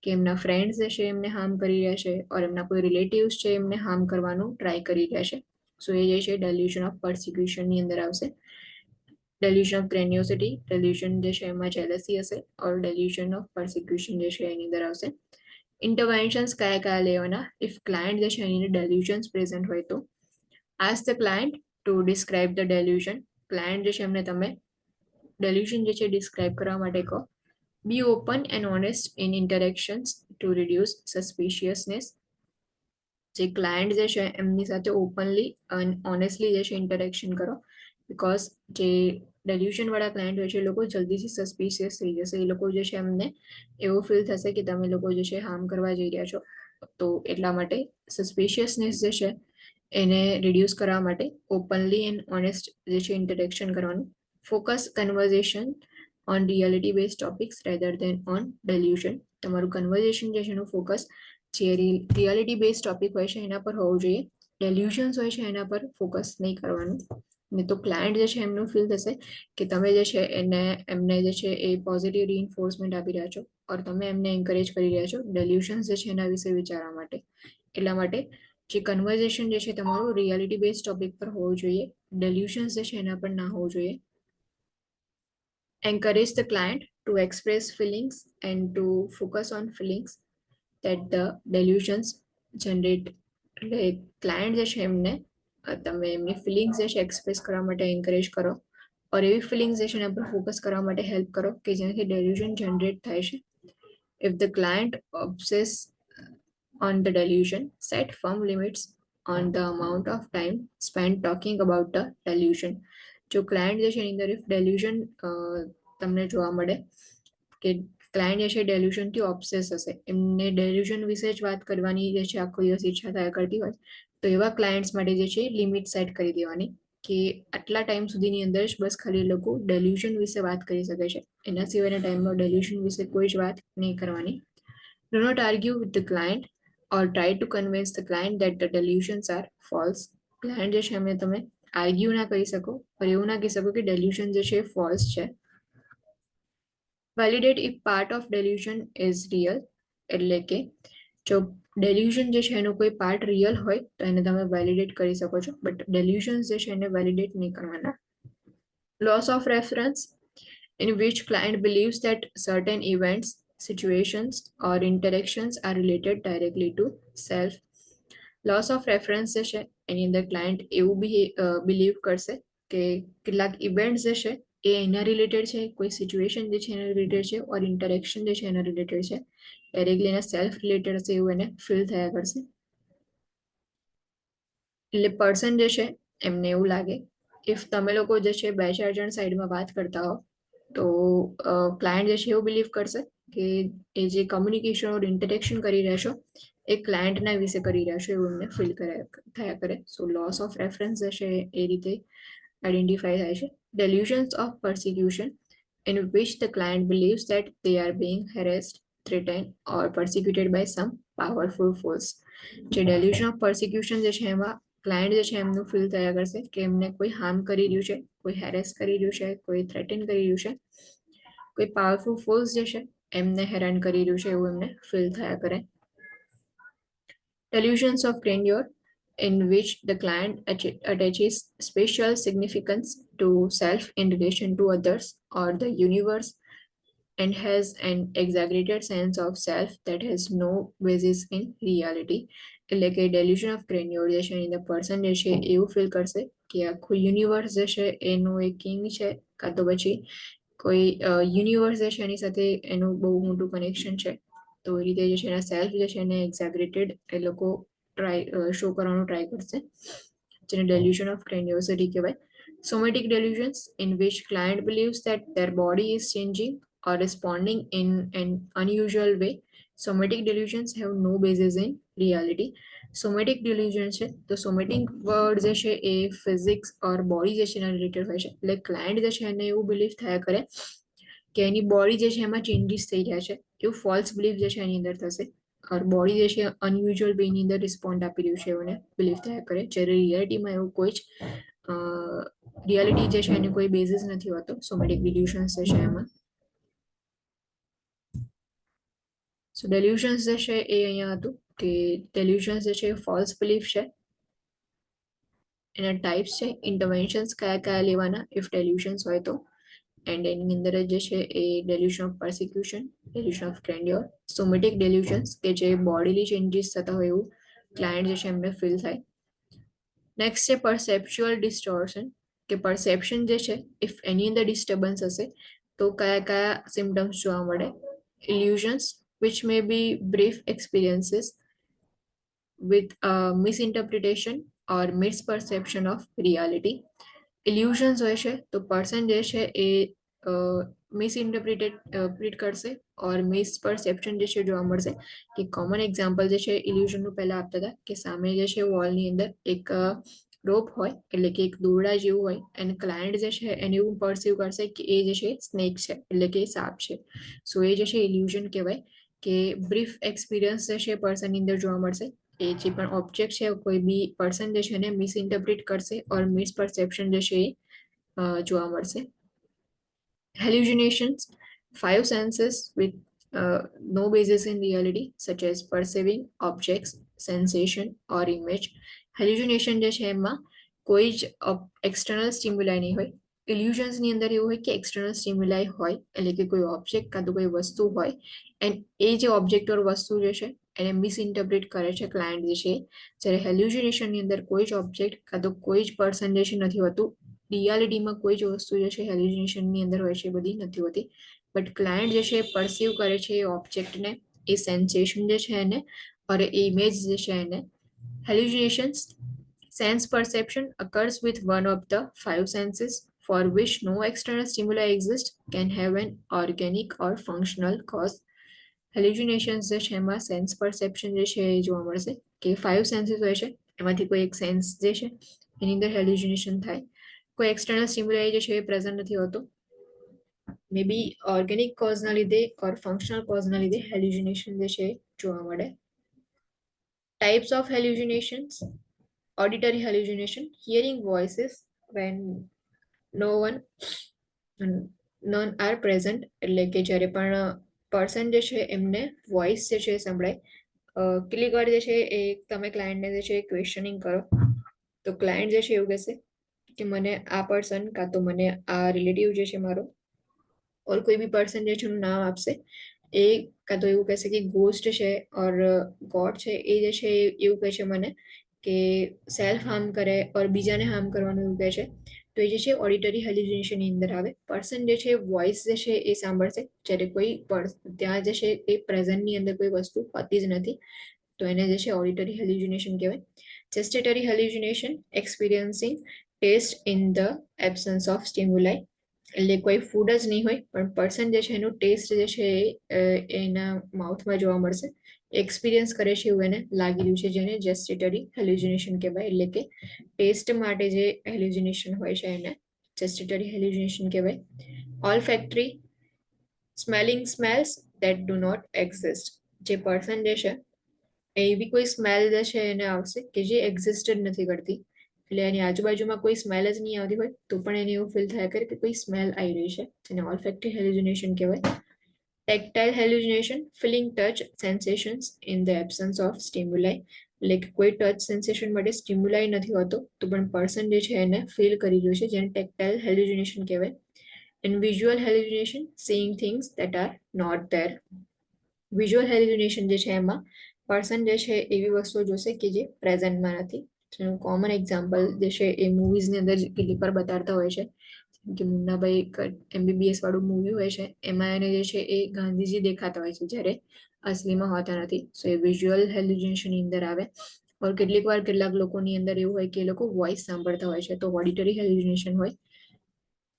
કે એમના ફ્રેન્ડ્સ જે છે એમને હાર્મ કરી રહ્યા છે ઓર એમના કોઈ રિલેટિવ્સ છે એમને હાર્મ કરવાનું ટ્રાય કરી રહ્યા છે. સો એ જે છે ડેલ્યુઝન ઓફ પરસિક્યુશનની અંદર આવશે. ડેલ્યુઝન ઓફ ગ્રેન્ડિયોસિટી, ડેલ્યુઝન જે છે એમાં જેલસી હશે ઓર ડેલ્યુઝન ઓફ પરસિક્યુશન જે છે એની અંદર આવશે. ઇન્ટરવેન્શન્સ કયા લેવાના ઇફ ક્લાયન્ટ જે છે એની ડેલ્યુઝન્સ પ્રેઝન્ટ હોય તો. Ask the client to describe the delusion. Client જે છે એમને તમે delusion જે છે ડિસ્ક્રાઇબ કરવા માટે કહો. Be open and honest in interactions to reduce suspiciousness. જે ક્લાયન્ટ જે છે એમની સાથે ઓપનલી અને ઓનેસ્ટલી જે છે ઇન્ટરેક્શન કરો બિકોઝ જે ડેલ્યુશન વાળા ક્લાયન્ટ હોય છે એ લોકો જલ્દીથી સસ્પિશિયસ થઈ જશે. એ લોકો જે છે એમને એવું ફીલ થશે કે તમે લોકો જે છે હાર્મ કરવા જઈ રહ્યા છો. તો એટલા માટે સસ્પિશિયસનેસ જે છે એને રિડ્યુસ કરવા માટે ઓપનલી એન્ડ ઓનેસ્ટ જે છે ઇન્ટરેક્શન કરવાનું. Focus conversation on reality base topics rather than on delusion. તમારું કન્વર્ઝેશન જે છે એનું ફોકસ જે રિયાલિટી બેઝ ટોપિક હોય છે એના પર હોવું જોઈએ. ડેલ્યુશન્સ હોય છે એના પર ફોકસ નહીં કરવાનું. ને તો ક્લાયન્ટ જે છે એમનું ફીલ થશે કે તમે જે છે એમને જે છે એ પોઝિટિવ રીઇન્ફોર્સમેન્ટ આપી રહ્યા છો ઓર તમે એમને એન્કરેજ કરી રહ્યા છો ડેલ્યુશન્સ જે છે એના વિશે વિચારવા માટે. એટલા માટે જે કન્વર્ઝેશન જે છે તમારું રિયાલિટી બેઝ ટોપિક પર હોવું જોઈએ, ડેલ્યુશન્સ જે છે એના પર ના હોવું જોઈએ. Encourage the client to express feelings and to focus on feelings that the delusions generate એટલે ક્લાયન્ટ જે છે એમને તમે એમની ફિલિંગ્સ જે છે એક્સપ્રેસ કરવા માટે એન્કરેજ કરો ઓર એવી ફિલિંગ્સ જે છે એના પર ફોકસ કરવા માટે હેલ્પ કરો કે જેનાથી ડેલ્યુઝન જનરેટ થાય છે. If the client obsesses on the delusion, set firm limits on the amount of time spent talking about the delusion. જો ક્લાયન્ટ જે છે એની અંદર ઇફ ડેલ્યુઝન તમને જોવા મળે કે ક્લાયન્ટ જે છે ડેલ્યુઝનથી ઓબ્સેસ હશે, એમને ડેલ્યુઝન વિશે જ વાત કરવાની જે છે આખો દિવસ ઈચ્છા થયા કરતી હોય, તો એવા ક્લાયન્ટ્સ માટે જે છે લિમિટ સેટ કરી દેવાની કે આટલા ટાઈમ સુધીની અંદર જ બસ ખાલી એ લોકો ડેલ્યુઝન વિશે વાત કરી શકે છે, એના સિવાયના ટાઈમમાં ડેલ્યુઝન વિશે કોઈ જ વાત નહીં કરવાની. Do not argue with the client or try to convince the client that the delusions are false. Client જે છે એમને તમે આર્ગ્યુ ના કરી શકો, પણ એવું ના કહી શકો કે ડેલ્યુશન જે છે ફોલ્સ છે. Validate if part of delusion is real, એટલે કે જો ડેલ્યુશન જે છે એનો કોઈ પાર્ટ રિયલ હોય તો એને તમે વેલિડેટ કરી શકો છો, બટ ડેલ્યુશન્સ જે છે એને વેલિડેટ નહીં કરવાના. Loss of reference, in which client believes that certain events, situations, or interactions are related directly to self. Loss of reference જે છે એની અંદર ક્લાયન્ટ એવું બિલીવ કરશે કે કેટલાક ઇવેન્ટ્સ જે છે એ એના રિલેટેડ છે, કોઈ સિચ્યુએશન જે છે એના રિલેટેડ છે, ઓર ઇન્ટરેક્શન જે છે એના રિલેટેડ છે, ડાયરેક્ટલી એના સેલ્ફ રિલેટેડ હશે એવું એને ફીલ થયા કરશે. એટલે પર્સન જે છે એમને એવું લાગે ઇફ તમે લોકો જે છે 2-4 જણ સાઈડમાં વાત કરતા હો તો ક્લાયન્ટ જે છે એવું બિલીવ કરશે કે એ જે કમ્યુનિકેશન ઓર ઇન્ટરેક્શન કરી રહેશો એ ક્લાયન્ટના વિશે કરી રહેશો એવું એમને ફીલ થયા કરે. સો લોસ ઓફ રેફરન્સ જે છે એ રીતે આઈડેન્ટિફાઈ થાય છે. ડેલ્યુશન્સ of persecution, in which the client believes that they are being harassed, threatened or persecuted by some powerful force. જે ડેલ્યુશન ઓફ persecution જે છે એમાં ક્લાયન્ટ જે છે એમનું ફીલ થયા કરશે કે એમને કોઈ હાર્મ કરી રહ્યું છે, કોઈ હેરેસ કરી રહ્યું છે, કોઈ થ્રેટન કરી રહ્યું છે, કોઈ પાવરફુલ ફોર્સ જે છે એમને હેરાન કરી રહ્યું છે એવું એમને ફીલ થયા કરે. Delusions of grandeur, in which the client attaches special significance to self in relation to others or the universe and has an exaggerated sense of self that has no basis in reality. એટલે કે ડેલ્યુશન of ગ્રેન્યોર જે છે એની અંદર person જે છે એવું feel કરશે કે આખું યુનિવર્સ જે છે એનું એક કિંગ છે, કાં તો પછી કોઈ યુનિવર્સ જે છે એની સાથે એનું બહુ મોટું કનેક્શન છે, તો એ રીતે જે છે એના સેલ્ફ જે છે એને એક્ઝેગ્રેટેડ એ લોકો શો કરવાનો ટ્રાય કરશે, જેને ડેલ્યુશન ઓફ ગ્રેન્યોસિટી કહેવાય. Somatic delusions, in which client believes that their body is changing or responding in an unusual way. Somatic delusions have no basis in reality. Somatic delusion છે તો somatic વર્ડ જે છે એ physics ઓર body જે છે એના related હોય છે, એટલે ક્લાયન્ટ જે છે એને એવું બિલીવ થયા કરે કે એની બોડી જે છે એમાં ચેન્જીસ થઈ રહ્યા છે, એવું ફોલ્સ બિલીફ જે છે એની અંદર થશે, ઓર બોડી જે છે અનયુઝ્યુઅલ વેની અંદર રિસ્પોન્ડ આપી રહ્યું છે એવું બિલીવ થયા કરે, જ્યારે રિયાલિટીમાં એવું કોઈ જ રિયાલિટી જે છે એની કોઈ બેઝિસ નથી હોતો સોમેટિક ડિલ્યુશન્સ જે છે એમાં. સો ડેલ્યુશન્સ જે છે એ અહીંયા હતું કે ડેલ્યુશન્સ જે છે ફોલ્સ બિલીફ છે, એના ટાઈપ્સ છે, ઇન્ટરવેન્શન્સ કયા કયા લેવાના ઇફ ડેલ્યુશન્સ હોય તો, એન્ડ એની અંદર જે છે એ delusion of persecution, delusion of grandeur, somatic delusions કે જે બોડીલી ચેન્જીસ થતા હોય એવું ક્લાયન્ટ જે છે એમને ફીલ થાય. નેક્સ્ટ છે પરસેપ્ચ્યુઅલ ડિસ્ટોર્શન, કે પરસેપ્શન જે છે ઇફ એની અંદર ડિસ્ટર્બન્સ હશે તો કયા કયા સિમ્ટમ્સ જોવા મળે. ઇલ્યુઝન્સ which may be brief experiences with a misinterpretation or misperception of reality. ઇલ્યુઝન્સ હોય છે તો પર્સન જે છે એ મિસઇન્ટરપ્રિટ કરશે ઓર મિસપરસેપ્શન જે છે જોવા મળશે. કે કોમન એક્ઝામ્પલ જે છે ઇલ્યુઝનનું પહેલા આપતા હતા કે સામે જે છે વોલની અંદર એક રોપ હોય, એટલે કે એક દોરડા જેવું હોય, અને ક્લાયન્ટ જે છે એને એવું પરસીવ કરશે કે એ જે છે સ્નેક છે, એટલે કે સાપ છે. સો એ જે છે ઇલ્યુઝન કહેવાય કે બ્રીફ એક્સપિરિયન્સ જે છે પર્સનની અંદર જોવા મળશે, એ જે પણ ઓબ્જેક્ટ છે કોઈ બી પર્સન જે છે એને મિસઇન્ટરપ્રિટ કરશે ઓર મિસપરસેપ્શન જે છે એ જોવા મળશે. Hallucinations, 5 senses with no basis in reality, such as perceiving objects, sensation or image. Hallucination જે છે એમાં કોઈ જ એક્સટર્નલ સ્ટિમ્યુલાઈ નહીં હોય. ઇલ્યુઝન્સની અંદર એવું હોય કે એક્સટર્નલ સ્ટિમ્યુલાઈ હોય, એટલે કે કોઈ ઓબ્જેક્ટ કાં તો કોઈ વસ્તુ હોય, એન્ડ એ જે ઓબ્જેક્ટ ઓર વસ્તુ જે છે એને મિસઇન્ટરપ્રિટ કરે છે ક્લાયન્ટ જે છે. જ્યારે હેલ્યુસિનેશનની અંદર કોઈ જ ઓબ્જેક્ટ કાં તો કોઈ જ પર્સન જે છે નથી હોતું. રિયાલિટીમાં કોઈ જ વસ્તુ જે છે હેલ્યુસિનેશનની અંદર હોય છે એ બધી નથી હોતી. બટ ક્લાયન્ટ જે છે પરસીવ કરે છે એ ઓબ્જેક્ટને, એ સેન્સેશન જે છે એને, ઓર એ ઇમેજ જે છે એને. Hallucinations, sense perception occurs with one of the five senses for which no external stimuli exist, can have an organic or functional cause. Hallucinations જે છે એમાં સેન્સ પરસેપ્શન જે છે એ જોવા મળશે કે 5 સેન્સીસ હોય છે, એમાંથી કોઈ એક સેન્સ જે છે એની અંદર હેલ્યુસિનેશન થાય. કોઈ એક્સટર્નલ સ્ટિમ્યુલાઈ જે છે એ પ્રેઝન્ટ નથી હોતો. મે બી ઓર્ગેનિક કોઝના લીધે ઓર ફંક્શનલ કોઝના લીધે હેલ્યુસિનેશન જે છે એ જોવા મળે. Types of hallucinations: auditory hallucination, hearing voices when none are present, એટલે કે જ્યારે પણ પર્સન જે છે એમને વોઇસ જે છે સંભળાય. કેટલીક વાર જે છે એ તમે ક્લાયન્ટને જે છે ક્વેશ્ચનિંગ કરો તો ક્લાયન્ટ જે છે એવું કહેશે કે મને આ પર્સન કાં તો મને આ રિલેટિવ જે છે મારો ઓર કોઈ બી પર્સન જે છે એનું નામ આપશે. એ કાં તો એવું કહેશે કે ગોસ્ટ છે ઓર ગોડ છે એ જે છે એવું કહે છે મને કે સેલ્ફ હાર્મ કરે ઓર બીજાને હાર્મ કરવાનું એવું કહે છે. તો એ જે છે ઓડિટરી હેલ્યુસિનેશનની અંદર આવે. પર્સન જે છે વોઇસ જે છે એ સાંભળશે જ્યારે કોઈ ત્યાં જે છે એ પ્રેઝન્ટની અંદર કોઈ વસ્તુ હોતી જ નથી. તો એને જે છે ઓડિટરી હેલ્યુસિનેશન કહેવાય. Gustatory hallucination, experiencing taste in the absence of stimuli, એટલે કોઈ ફૂડ જ નહીં હોય પણ પર્સન જે છે એનું ટેસ્ટ જે છે એના માઉથમાં જોવા મળશે. એક્સપિરિયન્સ કરે છે એવું એને લાગી રહ્યું છે, જેને જેસ્ટેટરી હેલ્યુસિનેશન કહેવાય. એટલે કે ટેસ્ટ માટે જે હેલ્યુસિનેશન હોય છે એને જેસ્ટેટરી હેલ્યુસિનેશન કહેવાય. Olfactory, smelling smells that do not exist, જે પર્સન જે છે એવી કોઈ સ્મેલ જે છે એને આવશે કે જે એક્ઝિસ્ટ જ નથી કરતી. એટલે એની આજુબાજુમાં કોઈ સ્મેલ જ નહીં આવતી હોય તો પણ એને એવું ફીલ થાય કરે કે કોઈ સ્મેલ આવી રહી છે, જેને ઓલ્ફેક્ટરી હેલ્યુસિનેશન કહેવાય. Tactile hallucination, feeling touch sensations in the absence of stimuli, એટલે કે કોઈ ટચ સેન્સેશન માટે સ્ટિમ્યુલાઈ નથી હોતો તો પણ પર્સન જે છે એને ફીલ કરી રહ્યું છે, જેને ટેક્ટાઇલ હેલ્યુસિનેશન કહેવાય. And visual hallucination, seeing things that are not there. Visual hallucination જે છે એમાં પર્સન જે છે એવી વસ્તુઓ જોશે કે જે પ્રેઝન્ટમાં નથી. જેનું કોમન એક્ઝામ્પલ જે છે એ મૂવીઝની અંદર કેટલીક વાર બતાડતા હોય છે. જેમ કે મુન્નાભાઈ MBBS વાળું મૂવી હોય છે એમાં એને જે છે એ ગાંધીજી દેખાતા હોય છે જ્યારે અસલીમાં હોતા નથી. સો એ વિઝ્યુઅલ હેલ્યુસિનેશનની અંદર આવે. ઓર કેટલીક વાર કેટલાક લોકોની અંદર એવું હોય કે એ લોકો વોઇસ સાંભળતા હોય છે તો ઓડિટરી હેલ્યુસિનેશન હોય.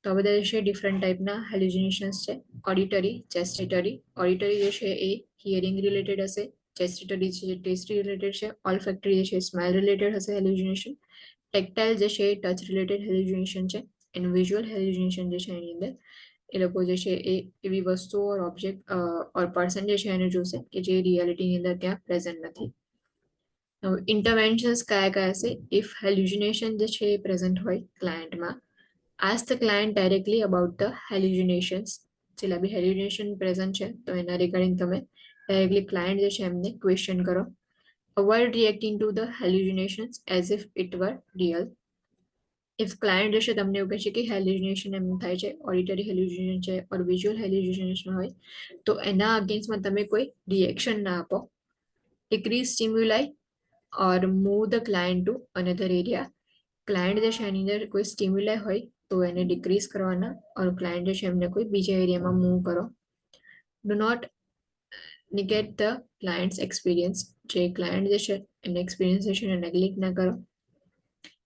તો આ બધા જે છે ડિફરન્ટ ટાઈપના હેલ્યુસિનેશન્સ છે. ઓડિટરી, જેસ્ટેટરી. ઓડિટરી જે છે એ હિયરિંગ રિલેટેડ હશે. જેસ્ટેટરી છે જે ટેસ્ટ રિલેટેડ છે. ઓલ્ફેક્ટરી જે છે સ્મેલ રિલેટેડ હશે હેલ્યુસિનેશન. ટેક્ટાઇલ જે છે એ ટચ રિલેટેડ હેલ્યુસિનેશન છે. એન્ડ વિઝ્યુઅલ હેલ્યુસિનેશન જે છે એની અંદર એ લોકો જે છે એ એવી વસ્તુઓ ઓર ઓબ્જેક્ટ ઓર પર્સન જે છે એને જોશે કે જે રિયાલિટીની અંદર ત્યાં પ્રેઝન્ટ નથી. ઇન્ટરવેન્શન્સ કયા કયા છે? ઇફ હેલ્યુસિનેશન જે છે એ પ્રેઝન્ટ હોય ક્લાયન્ટમાં, ask the client directly about the hallucinations. જેટલા બી hallucination present છે તો એના રિગાર્ડિંગ તમે ડાયરેક્ટલી ક્લાયન્ટ જે છે એમને ક્વેશ્ચન કરો. Avoid reacting to the hallucinations as if it were real. If client જે છે તમને એવું કહે છે કે હેલ્યુસિનેશન એમ થાય છે, ઓડિટરી હેલ્યુસિનેશન છે ઓર વિઝ્યુઅલ હેલ્યુસિનેશન હોય તો એના અગેન્સ્ટમાં તમે કોઈ રિએક્શન ના આપો. Decrease stimuli or move the client to another area. Client જે છે એની અંદર કોઈ સ્ટિમ્યુલાઈ હોય તો એને ડિક્રીઝ કરવાના ઓર ક્લાયન્ટ જે છે એમને કોઈ બીજા એરિયામાં મૂવ કરો. Do not negate the client's experience. જે ક્લાયન્ટ જે છે એમને એક્સપિરિયન્સ જે છે એને નેગ્લેક્ટ ના કરો.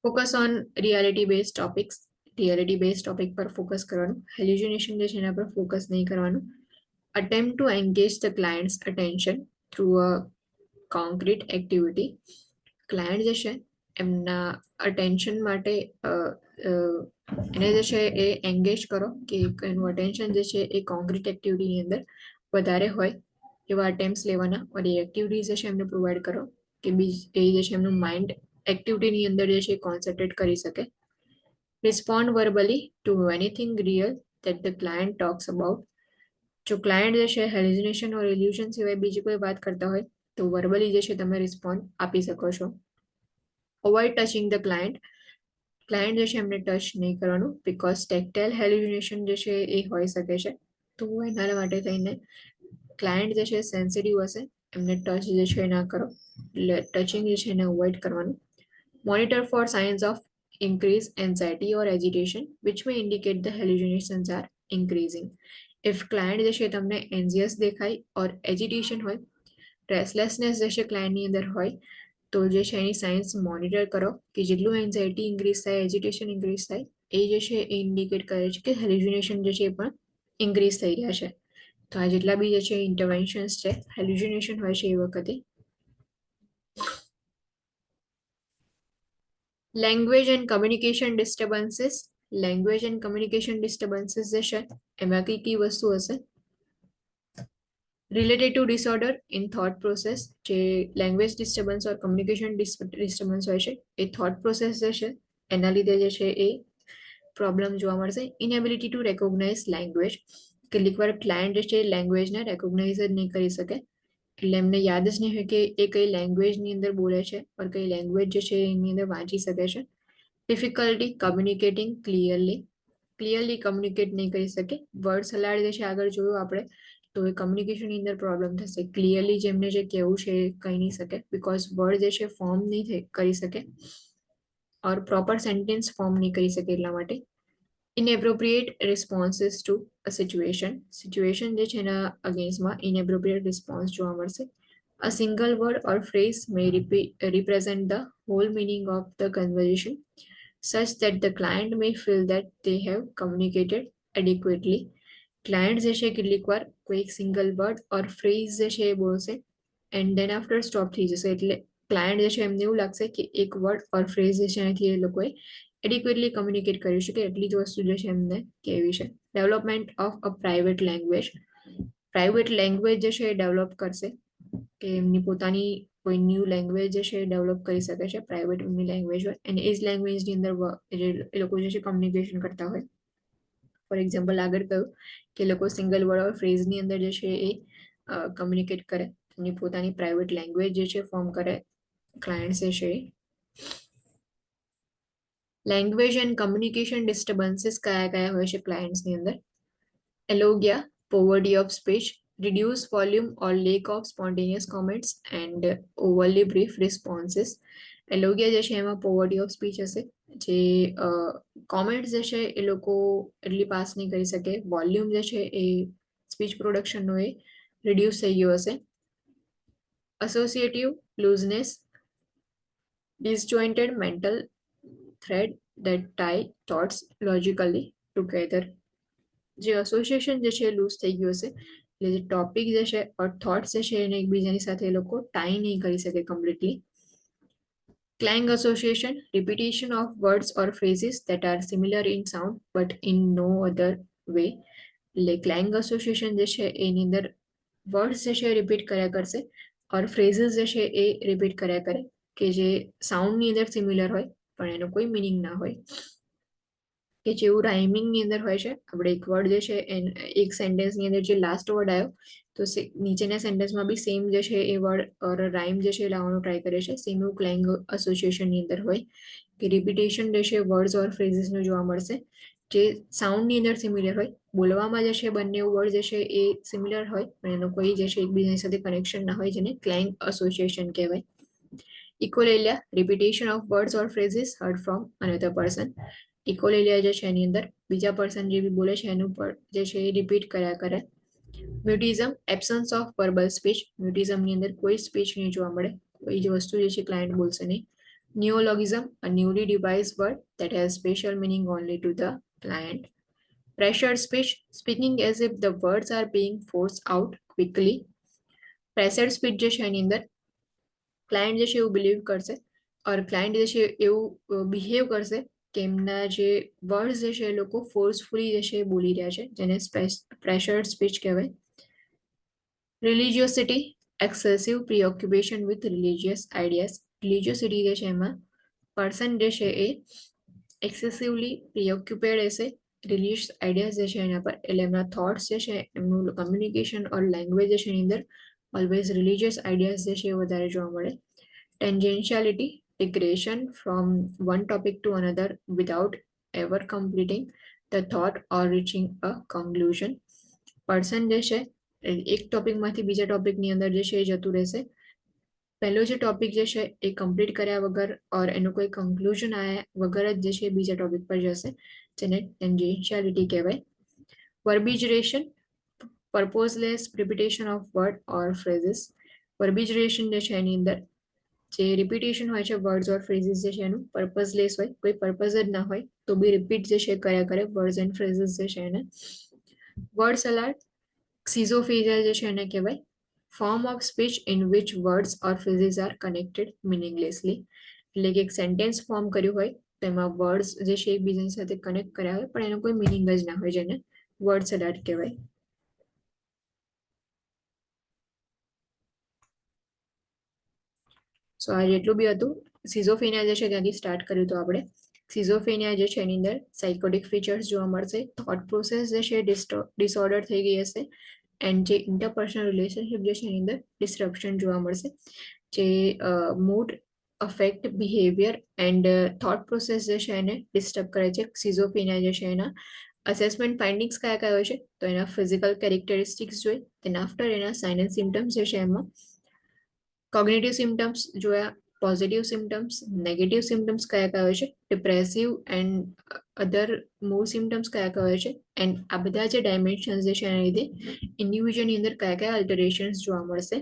Focus on reality base topics. Reality base topic પર ફોકસ કરવાનું. હેલ્યુસિનેશન જે છે એના પર ફોકસ નહીં કરવાનું. Attempt to engage the clients attention through a concrete activity. Client જે છે એમના અટેન્શન માટે એને જે છે એ એન્ગેજ કરો કે એનું અટેન્શન જે છે એ કોન્ક્રીટ એક્ટિવિટીની અંદર વધારે હોય એવા અટેમ્પ્ટ્સ લેવાના અને એ એક્ટિવિટીઝ જે છે એમને પ્રોવાઈડ કરો કે એ જે છે એમનું માઇન્ડ એક્ટિવિટીની અંદર જે છે કોન્સન્ટ્રેટ કરી શકે. Respond verbally to anything real that the client talks about. જો ક્લાયન્ટ જે છે હેલ્યુસિનેશન ઓર ઇલ્યુઝન સિવાય બીજી કોઈ વાત કરતા હોય તો વર્બલી જે છે તમે રિસ્પોન્ડ આપી શકો છો. Avoid touching the client. Client જે છે એમને ટચ નહીં કરવાનું બિકોઝ ટેક્ટાઇલ હેલ્યુસિનેશન જે છે એ હોઈ શકે છે. તો એના માટે થઈને ક્લાયન્ટ જે છે સેન્સિટિવ હશે એમને ટચ જે છે ના કરો, એટલે ટચિંગ જે છે એને અવોઇડ કરવાનું. Monitor for signs of increase anxiety or agitation which may indicate the hallucinations are increasing. If client જે છે તમને anxious દેખાય or agitation હોય, restlessness જે છે ક્લાયન્ટની અંદર હોય, તો જે છે એની સાઇન્સ મોનિટર કરો કે જેટલું એન્ઝાયટી ઇન્ક્રીઝ થાય, એજિટેશન ઇન્ક્રીઝ થાય, એ જે છે એ ઇન્ડિકેટ કરે છે કે હેલ્યુસિનેશન જે છે એ પણ ઇન્ક્રીઝ થઈ રહ્યા છે. તો આ જેટલા બી જે છે ઇન્ટરવેન્શન્સ છે, હેલ્યુસિનેશન હોય છે એ વખતે. Language and communication disturbances. Language and communication disturbances જે છે એમાં કઈ વસ્તુ હશે? Related to disorder in thought process. જે લેંગ્વેજ ડિસ્ટર્બન્સ ઓર કમ્યુનિકેશન ડિસ્ટર્બન્સ હોય છે એ થોટ પ્રોસેસ જે છે એના લીધે જે છે એ પ્રોબ્લેમ જોવા મળશે. ઇનએબિલિટી ટુ રેકોગ્નાઇઝ લેંગ્વેજ. કેટલીક વાર ક્લાયન્ટ જે છે લેંગ્વેજને રેકોગ્નાઇઝ જ નહીં કરી શકે, એટલે એમને યાદ જ નહીં હોય કે એ કઈ લેંગ્વેજની અંદર બોલે છે or કઈ લેંગ્વેજ જે છે એની અંદર વાંચી શકે છે. ડિફિકલ્ટી કમ્યુનિકેટિંગ ક્લિયરલી કમ્યુનિકેટ નહીં કરી શકે. વર્ડ સલાડ જે છે આગળ જોયું આપણે, તો એ કમ્યુનિકેશનની અંદર પ્રોબ્લેમ થશે. ક્લિયરલી જેમને જે કહેવું છે એ કહી નહીં શકે, બીકોઝ વર્ડ જે છે ફોર્મ નહીં કરી શકે ઓર પ્રોપર સેન્ટેન્સ ફોર્મ નહીં કરી શકે એટલા માટે. ઇનએપ્રોપ્રિએટ રિસ્પોન્સીસ ટુ અ સિચ્યુએશન જે છે એના અગેન્સ્ટમાં ઇનએપ્રોપ્રિએટ રિસ્પોન્સ જોવા મળશે. A single word or phrase may represent the whole meaning of the conversation, such that the client may feel that they have communicated adequately. Client જે છે કેટલીક વાર કોઈ સિંગલ વર્ડ ઓર ફ્રેઝ જે છે એ બોલશે એન્ડ દેન આફ્ટર સ્ટોપ થઈ જશે, એટલે ક્લાયન્ટ જે છે એમને એવું લાગશે કે એક વર્ડ ઓર ફ્રેઝ જે છે એનાથી એ લોકોએ એડિક્વેટલી કમ્યુનિકેટ કર્યું છે, કે એટલી જ વસ્તુ જે છે એમને કહેવી છે. Development of a private language. Private language જે છે એ ડેવલપ કરશે, કે એમની પોતાની કોઈ ન્યૂ લેંગ્વેજ જે છે એ ડેવલપ કરી શકે છે. પ્રાઇવેટ એમની લેંગ્વેજ હોય અને એ જ લેંગ્વેજની અંદર એ લોકો જે છે કમ્યુનિકેશન કરતા હોય. ફોર એક્ઝામ્પલ આગળ કહ્યું કે લોકો સિંગલ વર્ડ ઓર ફ્રેઝની અંદર જે છે એ કમ્યુનિકેટ કરે, એની પોતાની પ્રાઇવેટ લેંગ્વેજ જે છે ફોર્મ કરે ક્લાયન્ટ જે છે. લેંગ્વેજ એન્ડ કમ્યુનિકેશન ડિસ્ટર્બન્સીસ કયા કયા હોય છે ક્લાયન્ટ્સની અંદર? એલોગિયા, poverty of speech, reduced volume or lack of spontaneous comments and overly brief responses. એલોગિયા જે છે એમાં poverty of speech હશે, જે કોમેન્ટ્સ જે છે એ લોકો એટલી પાસ નહીં કરી શકે. વોલ્યુમ જે છે એ સ્પીચ પ્રોડક્શનનો એ રિડ્યુસ થઈ ગયો હશે. Associative looseness, disjointed mental thread that tie thoughts logically together. જે એસોસિએશન જે છે લૂઝ થઈ ગયું હશે, એટલે જે ટોપિક જે છે ઓર થોટ્સ જે છે એને એકબીજાની સાથે એ લોકો ટાઈ નહીં કરી શકે completely. Clang association, repetition of words or phrases that are similar in sound but in no other way. એટલે ક્લેંગ એસોસિએશન જે છે એની અંદર વર્ડ્સ જે છે રિપીટ કર્યા કરશે ઓર ફ્રેઝીસ જે છે એ રિપીટ કર્યા કરે, કે જે સાઉન્ડની અંદર સિમિલર હોય પણ એનો કોઈ મિનિંગ ના હોય. કે જેવું રાઇમિંગની અંદર હોય છે, આપણે એક વર્ડ જે છે એક સેન્ટેન્સની અંદર જે લાસ્ટ વર્ડ આવ્યો તો નીચેના સેન્ટેન્સમાં બી સેમ જે છે એ વર્ડ ઓર રાઇમ જે છે લાવવાનો ટ્રાય કરે છે. સેમ એવું ક્લેંગ એસોસિએશનની અંદર હોય કે રિપીટેશન જે છે વર્ડ્સ ઓર ફ્રેઝીસનું જોવા મળશે, જે સાઉન્ડની અંદર સિમિલર હોય. બોલવામાં જે છે બંને વર્ડ જે છે એ સિમિલર હોય પણ એનો કોઈ જે છે એકબીજાની સાથે કનેક્શન ના હોય, જેને ક્લેંગ એસોસિએશન કહેવાય. Echolalia, repetition of words or phrases heard from another person. Echolalia જે છે એની અંદર બીજા પર્સન જે બી બોલે છે એનું જે છે એ રિપીટ કર્યા કરે. મ્યુટિઝમ, એબ્સન્સ ઓફ વર્બલ સ્પીચ. મ્યુટિઝમની અંદર કોઈ સ્પીચ નહીં જોવા મળે, કોઈ જ વસ્તુ જે છે ક્લાયન્ટ બોલશે નહીં. નિયોલોગિઝમ, a newly devised word that has special meaning only to the client. Pressured speech, speaking as if the words are being forced out quickly. Pressured speech જે છે એની અંદર ક્લાયન્ટ જે છે એવું બિલીવ કરશે ઓર ક્લાયન્ટ જે છે એવું બિહેવ કરશે કે એમના જે વર્ડ્સ જે છે એ લોકો ફોર્સફુલી જે છે બોલી રહ્યા છે, જેને પ્રેશર્ડ સ્પીચ કહેવાય. રિલિજિયોસિટી, એક્સેસિવ પ્રીઓક્યુપેશન વિથ રિલિજિયસ આઈડિયાઝ. રિલિજિયોસિટી જે છે એમાં પર્સન જે છે એ એક્સેસિવલી પ્રીઓક્યુપેડ હશે રિલિજિયસ આઈડિયાઝ જે છે એના પર, એટલે એમના થોટ્સ જે છે એમનું કમ્યુનિકેશન ઓર લેંગ્વેજ જે છે એની અંદર ઓલવેઝ રિલિજિયસ આઈડિયાઝ જે છે એ વધારે જોવા મળે. ટેન્જેન્શિયાલિટી, digression from one topic to another without ever completing the thought or reaching a conclusion. Person જે છે એક ટોપિકમાંથી બીજા ટોપિકની અંદર જે છે એ જતું રહેશે. પહેલો જે ટોપિક જે છે એ કમ્પ્લીટ કર્યા વગર ઓર એનું કોઈ કન્ક્લુઝન આવ્યા વગર જ જે છે એ બીજા ટોપિક પર જશે, જેને ટેન્જેન્શિયાલિટી કહેવાય. વર્બિજરેશન, purposeless repetition of word or phrases. વર્બિજરેશન જે છે એની અંદર જે રિપીટેશન હોય છે વર્ડ્સ ઓર ફ્રેઝીસ જે છે એનું પર્પઝલેસ હોય, કોઈ પર્પઝ જ ના હોય તો બી રિપીટ જે છે કર્યા કરે વર્ડ્સ એન્ડ ફ્રેઝીસ જે છે એને. વર્ડ સલાડ, સિઝોફેઝિયા જે છે એને કહેવાય. Form of speech in which words or phrases are connected meaninglessly, એટલે કે એક સેન્ટેન્સ ફોર્મ કર્યું હોય તો એમાં વર્ડ્સ જે છે એકબીજાની સાથે કનેક્ટ કર્યા હોય પણ એનો કોઈ મિનિંગ જ ના હોય, જેને વર્ડ સલાડ કહેવાય. સો આ જેટલું બી હતું સિઝોફેનિયા જે છે ત્યાંથી સ્ટાર્ટ કર્યું હતું આપણે. સિઝોફેનિયા જે છે એની અંદર સાયકોટિક ફીચર્સ જોવા મળશે, થોટ પ્રોસેસ જે છે ડિસઓર્ડર થઈ ગઈ હશે, એન્ડ જે ઇન્ટરપર્સનલ રિલેશનશિપ જે છે એની અંદર ડિસ્ટ્રપ્શન જોવા મળશે, જે mood, affect, behaviour and thought process જે છે એને ડિસ્ટર્બ કરે છે. સિઝોફેનિયા જે છે એના અસેસમેન્ટ ફાઇન્ડિંગ્સ કયા કયા હોય છે તો એના ફિઝિકલ કેરેક્ટરિસ્ટિક્સ જોઈ, તેના આફ્ટર એના સાઇન એન્ડ સિમ્ટમ્સ જે છે એમાં કોગ્નિટિવ સિમ્ટમ્સ જોયા, પોઝિટિવ સિમ્ટમ્સ, નેગેટિવ સિમ્ટમ્સ કયા કયા હોય છે, depressive and other mood symptoms કયા કયા હોય છે, એન્ડ આ બધા જે ડાયમેન્શન્સ જે છે એના લીધે ઇન્ડિવિજ્યુઅલની અંદર કયા કયા અલ્ટરેશન્સ જોવા મળશે.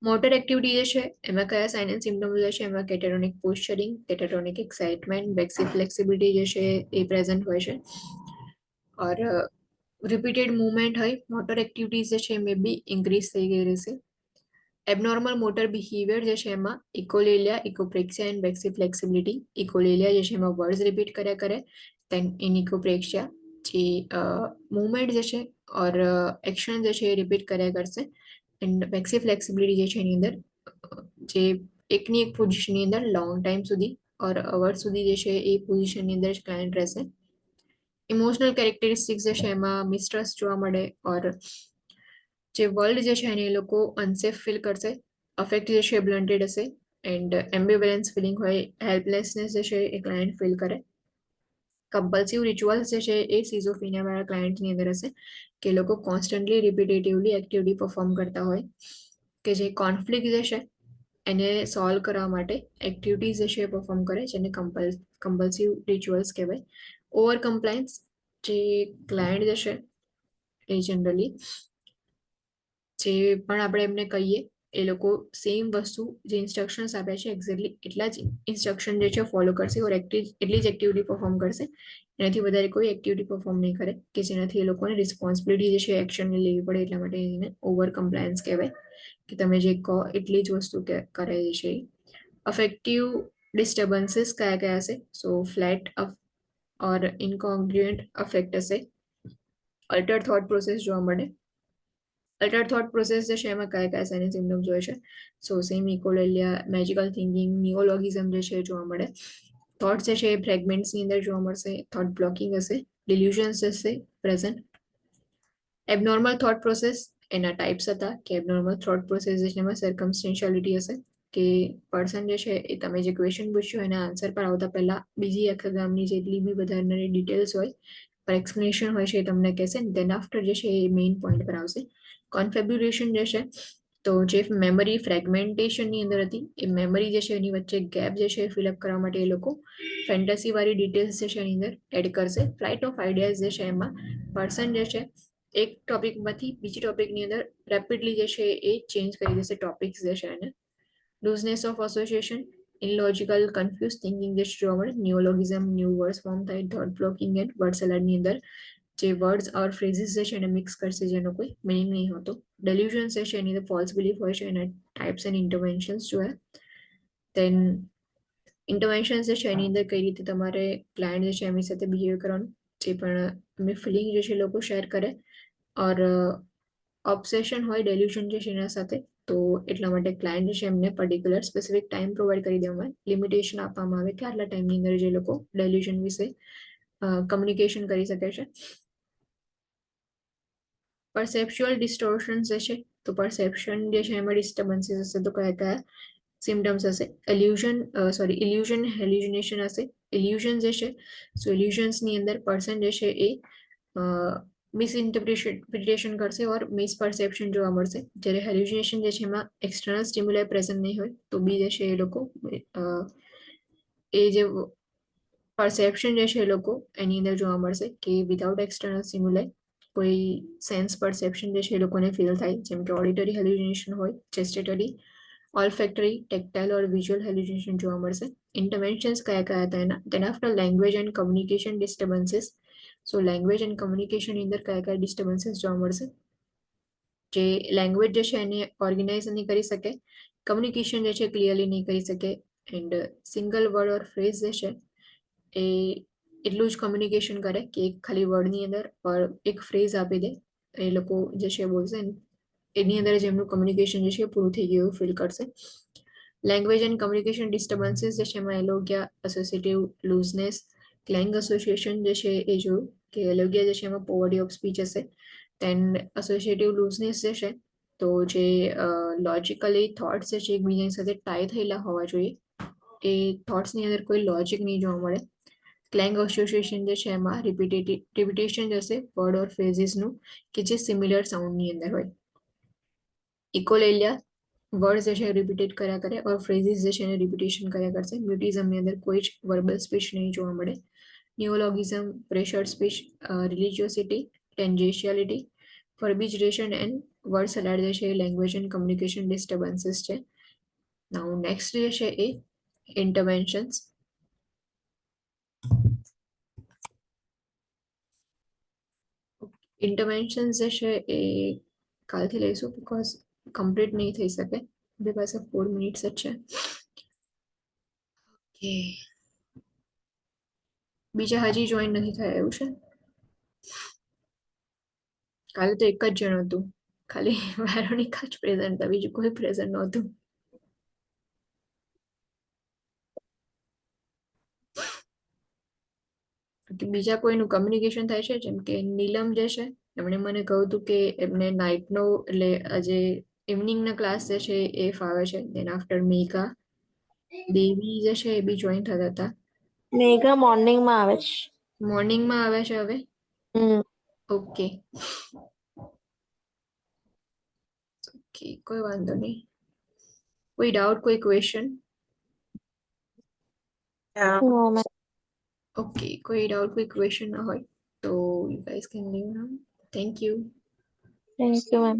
મોટર એક્ટિવિટી જે છે એમાં કયા સાઇન એન્ડ સિમ્ટમ્સ જે છે એમાં કેટેટોનિક પોસ્ચરિંગ, કેટેટોનિક એક્સાઇટમેન્ટ, વેક્સી ફ્લેક્સિબિલિટી જે છે એ પ્રેઝન્ટ હોય છે. ઓર રિપીટેડ મૂવમેન્ટ હોય, મોટર એક્ટિવિટીઝ જે છે મે બી ઇન્ક્રીઝ થઈ ગઈ રહેશે. એબનોર્મલ મોટર બિહેવિયર જે છે એમાં ઇકોલેલિયા, ઇકોપ્રેક્સિયા એન્ડ વેક્સી ફ્લેક્સિબિલિટી. ઇકોલેલિયા જે છે એમાં વર્ડ્સ રિપીટ કર્યા કરે, દેન ઇન ઇકોપ્રેક્સિયા જે મૂવમેન્ટ જે છે ઓર એક્શન જે છે એ રિપીટ કર્યા કરશે, એન્ડ વેક્સી ફ્લેક્સિબિલિટી જે છે એની અંદર જે એકની એક પોઝિશનની અંદર લોંગ ટાઈમ સુધી ઓર અવર સુધી જે છે એ પોઝિશનની અંદર જ ક્લાયન્ટ રહેશે. ઇમોશનલ કેરેક્ટરિસ્ટિક્સ જે છે એમાં મિસટ્રસ્ટ જોવા મળે, ઓર જે વર્લ્ડ જે છે એને એ લોકો અનસેફ ફીલ કરશે, અફેક્ટ જે છે બ્લન્ટેડ હશે, એન્ડ એમ્બિવેલન્સ ફિલિંગ હોય, હેલ્પલેસનેસ જે છે એ ક્લાયન્ટ ફીલ કરે. કમ્પલ્સિવ રિચ્યુઅલ્સ જે છે એ સિઝોફ્રેનિયા વાળા ક્લાયન્ટની અંદર હશે કે એ લોકો કોન્સ્ટન્ટલી રિપીટેટિવલી એક્ટિવિટી પરફોર્મ કરતા હોય, કે જે કોન્ફ્લિક્ટ જે છે એને સોલ્વ કરવા માટે એક્ટિવિટીઝ જે છે એ પરફોર્મ કરે, જેને કમ્પલ્સિવ રિચ્યુઅલ્સ કહેવાય. ઓવર કમ્પ્લાયન્સ, જે ક્લાયન્ટ જે છે એ જનરલી જે પણ આપણે એમને કહીએ એ લોકો સેમ વસ્તુ જે ઇન્સ્ટ્રક્શન્સ આપે છે એક્ઝેક્ટલી એટલા જ ઇન્સ્ટ્રક્શન જે છે ફોલો કરશે ઓર એટલી જ એક્ટિવિટી પરફોર્મ કરશે, એનાથી વધારે કોઈ એક્ટિવિટી પરફોર્મ નહીં કરે, કે જેનાથી એ લોકોને રિસ્પોન્સિબિલિટી જે છે એક્શનને લેવી પડે, એટલા માટે એને ઓવર કમ્પ્લાયન્સ કહેવાય, કે તમે જે કહો એટલી જ વસ્તુ કરે છે. અફેક્ટિવ ડિસ્ટર્બન્સીસ કયા કયા હશે, સો ફ્લેટ ઓર ઇનકોન્ગ્રુએન્ટ અફેક્ટ હશે, અલ્ટર થોટ પ્રોસેસ જોવા મળે. અલ્ટર થોટ પ્રોસેસ જે છે એમાં કયા કયા સાઇન એન્ડ સિમ્ટમ્સ જોઈએ છે, સો સેમ ઇકોલેલિયા, મેજિકલ થિંકિંગ, નિયોલોગિઝમ જે છે જોવા મળે. થોટ્સ જે છે એ ફ્રેગમેન્ટ્સની અંદર જોવા મળશે, થોટ બ્લોકિંગ હશે, ડિલ્યુઝન્સ હશે પ્રેઝન્ટ. એબનોર્મલ થોટ પ્રોસેસ એના ટાઈપ્સ હતા કે એબનોર્મલ થોટ પ્રોસેસ જે છે એમાં સર્કમસ્ટેન્શિયાલિટી હશે, કે પર્સન જે છે એ તમે જે ક્વેશ્ચન પૂછ્યો એના આન્સર પર આવતા પહેલા બીજી આખા ગામની જેટલી બી વધારે ડિટેલ્સ હોય પર એક્સપ્લેનેશન હોય છે એ તમને કહેશે, દેન આફ્ટર જે છે એ મેઇન પોઈન્ટ પર આવશે. કોન્ફેબ્યુલેશન જે છે તો જે મેમરી ફ્રેગમેન્ટેશનની અંદર હતી એ મેમરી જે છે એની વચ્ચે ગેપ જે છે ફિલઅપ કરવા માટે એ લોકો ફેન્ટસી વાળી ડિટેલ્સ જે છે એની અંદર એડ કરશે. ફ્લાઇટ ઓફ આઈડિયાઝ જે છે એમાં પર્સન જે છે એક ટોપિકમાંથી બીજી ટોપિકની અંદર રેપિડલી જે છે એ ચેન્જ કરી દેશે ટોપિક્સ જે છે એને. લૂઝનેસ ઓફ એસોસિએશન, ઇનલોજિકલ કન્ફ્યુઝ થિંકિંગ જે જોવા મળે, ન્યુઓલોગિઝમ, ન્યૂ વર્ડ્સ ફોર્મ થાય, થોટ બ્લોકિંગ એન્ડ વર્ડ સલાડની અંદર જે વર્ડ્સ ઓર ફ્રેઝીસ જે છે એને મિક્સ કરશે જેનો કોઈ મિનિંગ નહીં હોતો. ડેલ્યુઝન્સ જે છે એની અંદર ફોલ્સ બિલીફ હોય છે, એના ટાઈપ્સ એન્ડ ઇન્ટરવેન્શન્સ જોયા. દેન ઇન્ટરવેન્શન્સ જે છે એની અંદર કઈ રીતે તમારે ક્લાયન્ટ જે છે એમની સાથે બિહેવ કરવાનું, જે પણ એમની ફિલિંગ જે છે લોકો શેર કરે, ઓર ઓબ્સેશન હોય ડેલ્યુઝન જે છે એના સાથે, તો એટલા માટે ક્લાયન્ટ જે છે એમને પર્ટિક્યુલર સ્પેસિફિક ટાઈમ પ્રોવાઈડ કરી દેવામાં આવે, લિમિટેશન આપવામાં આવે કે આટલા ટાઈમની અંદર જે લોકો ડેલ્યુઝન વિશે કમ્યુનિકેશન કરી શકે છે. પરસેપ્ચ્યુઅલ ડિસ્ટોર્શન જે છે તો પરસેપ્શન જે છે એમાં ડિસ્ટર્બન્સીસ હશે, તો કયા કયા સિમ્ટમ્સ હશે, ઇલ્યુઝન, હેલ્યુસિનેશન હશે. ઇલ્યુઝન જે છે સો ઇલ્યુઝન્સની અંદર પર્સન જે છે એ મિસઇન્ટરપ્રિટેશન કરશે ઓર મિસપરસેપ્શન જોવા મળશે. જ્યારે હેલ્યુસિનેશન જે છે એમાં એક્સટર્નલ સ્ટિમ્યુલાય પ્રેઝન્ટ નહીં હોય તો બી જે છે એ લોકો એ જે પરસેપ્શન જે છે એ લોકો એની અંદર જોવા મળશે કે વિધાઉટ એક્સટર્નલ સ્ટિમ્યુલાય કોઈ સેન્સ પરસેપ્શન જે છે એ લોકોને ફીલ થાય, જેમ કે ઓડિટરી હેલ્યુસિનેશન હોય, gustatory, olfactory, tactile or visual hallucination જોવા મળશે. ઇન્ટરવેન્શન્સ કયા કયા હતા એના? તેના after language and communication disturbances. So language and કમ્યુનિકેશનની અંદર કયા કયા ડિસ્ટર્બન્સીસ જોવા મળશે? જે લેંગ્વેજ જે છે એને ઓર્ગેનાઇઝ નહીં કરી શકે, કમ્યુનિકેશન જે છે ક્લિયરલી નહીં કરી શકે, and single word or phrase જે છે એ એટલું જ કમ્યુનિકેશન કરે કે એક ખાલી વર્ડની અંદર એક ફ્રેઝ આપી દે, એ લોકો જે છે બોલશે એની અંદર જ એમનું કમ્યુનિકેશન જે છે પૂરું થઈ ગયું એવું ફીલ કરશે. લેંગ્વેજ એન્ડ કમ્યુનિકેશન ડિસ્ટર્બન્સીસ જે છે એમાં એલોગ્યા, એસોસિએટિવ લૂઝનેસ, ક્લેંગ એસોસિએશન જે છે એ જોયું કે એલોગ્યા જે છે એમાં પોવર્ટી ઓફ સ્પીચ હશે. દેન એસોસિએટિવ લૂઝનેસ જે છે તો જે લોજિકલી થોટ્સ જે છે એકબીજાની સાથે ટાઈ થયેલા હોવા જોઈએ, એ થોટ્સની અંદર કોઈ લોજિક નહીં જોવા મળે. ક્લેંગ એસોસિએશન જે છે એમાં રિપીટેશન જશે વર્ડ ઓર ફ્રેઝીસનું કે જે સિમિલર સાઉન્ડની અંદર હોય. ઇકોલેલિયા, વર્ડ જે છે રિપીટેડ કર્યા કરે ઓર ફ્રેઝીસ જે છે એને રિપીટેશન કર્યા કરશે. મ્યુટિઝમની અંદર કોઈ જ વર્બલ સ્પીચ નહીં જોવા મળે. Neologism, pressure speech, religiosity, tangentiality, verbigeration and word salad જે છે એ લેંગ્વેજ એન્ડ કમ્યુનિકેશન ડિસ્ટર્બન્સીસ છે. નાઉ નેક્સ્ટ જે છે એ ઇન્ટરવેન્શન્સ. ઇન્ટરવેન્શન્સ જે છે એ કાલથી લઈશું બીકોઝ કમ્પ્લીટ નહીં થઈ શકે, બે પાસે 4 મિનિટ્સ જ છે. ઓકે, બીજા હજી જોઈન નથી થયા એવું છે? કાલે તો એક જ જણ હતું, ખાલી વેરોનિકા જ પ્રેઝન્ટ હતા, બીજું કોઈ પ્રેઝન્ટ નહોતું. બીજા કોઈનું કમ્યુનિકેશન થાય છે? જેમ કે નીલમ જે છે એમણે મને કહ્યું હતું કે એમને નાઇટનો એટલે આજે ઇવનિંગના ક્લાસ જે છે એ ફાવે છે. દેન આફ્ટર મેઘા, દેવી જે છે એ બી જોઈન થતા હતા. મેઘા મોર્નિંગમાં આવે છે. મોર્નિંગમાં આવે છે હવે? ઓકે ઓકે, કોઈ વાંધો નહીં. કોઈ ડાઉટ, કોઈ ક્વેશ્ચન? No, ma'am. ઓકે, કોઈ ડાઉટ, કોઈ ક્વેશ્ચન ના હોય તો you guys can live now. Thank you. Thank you, ma'am.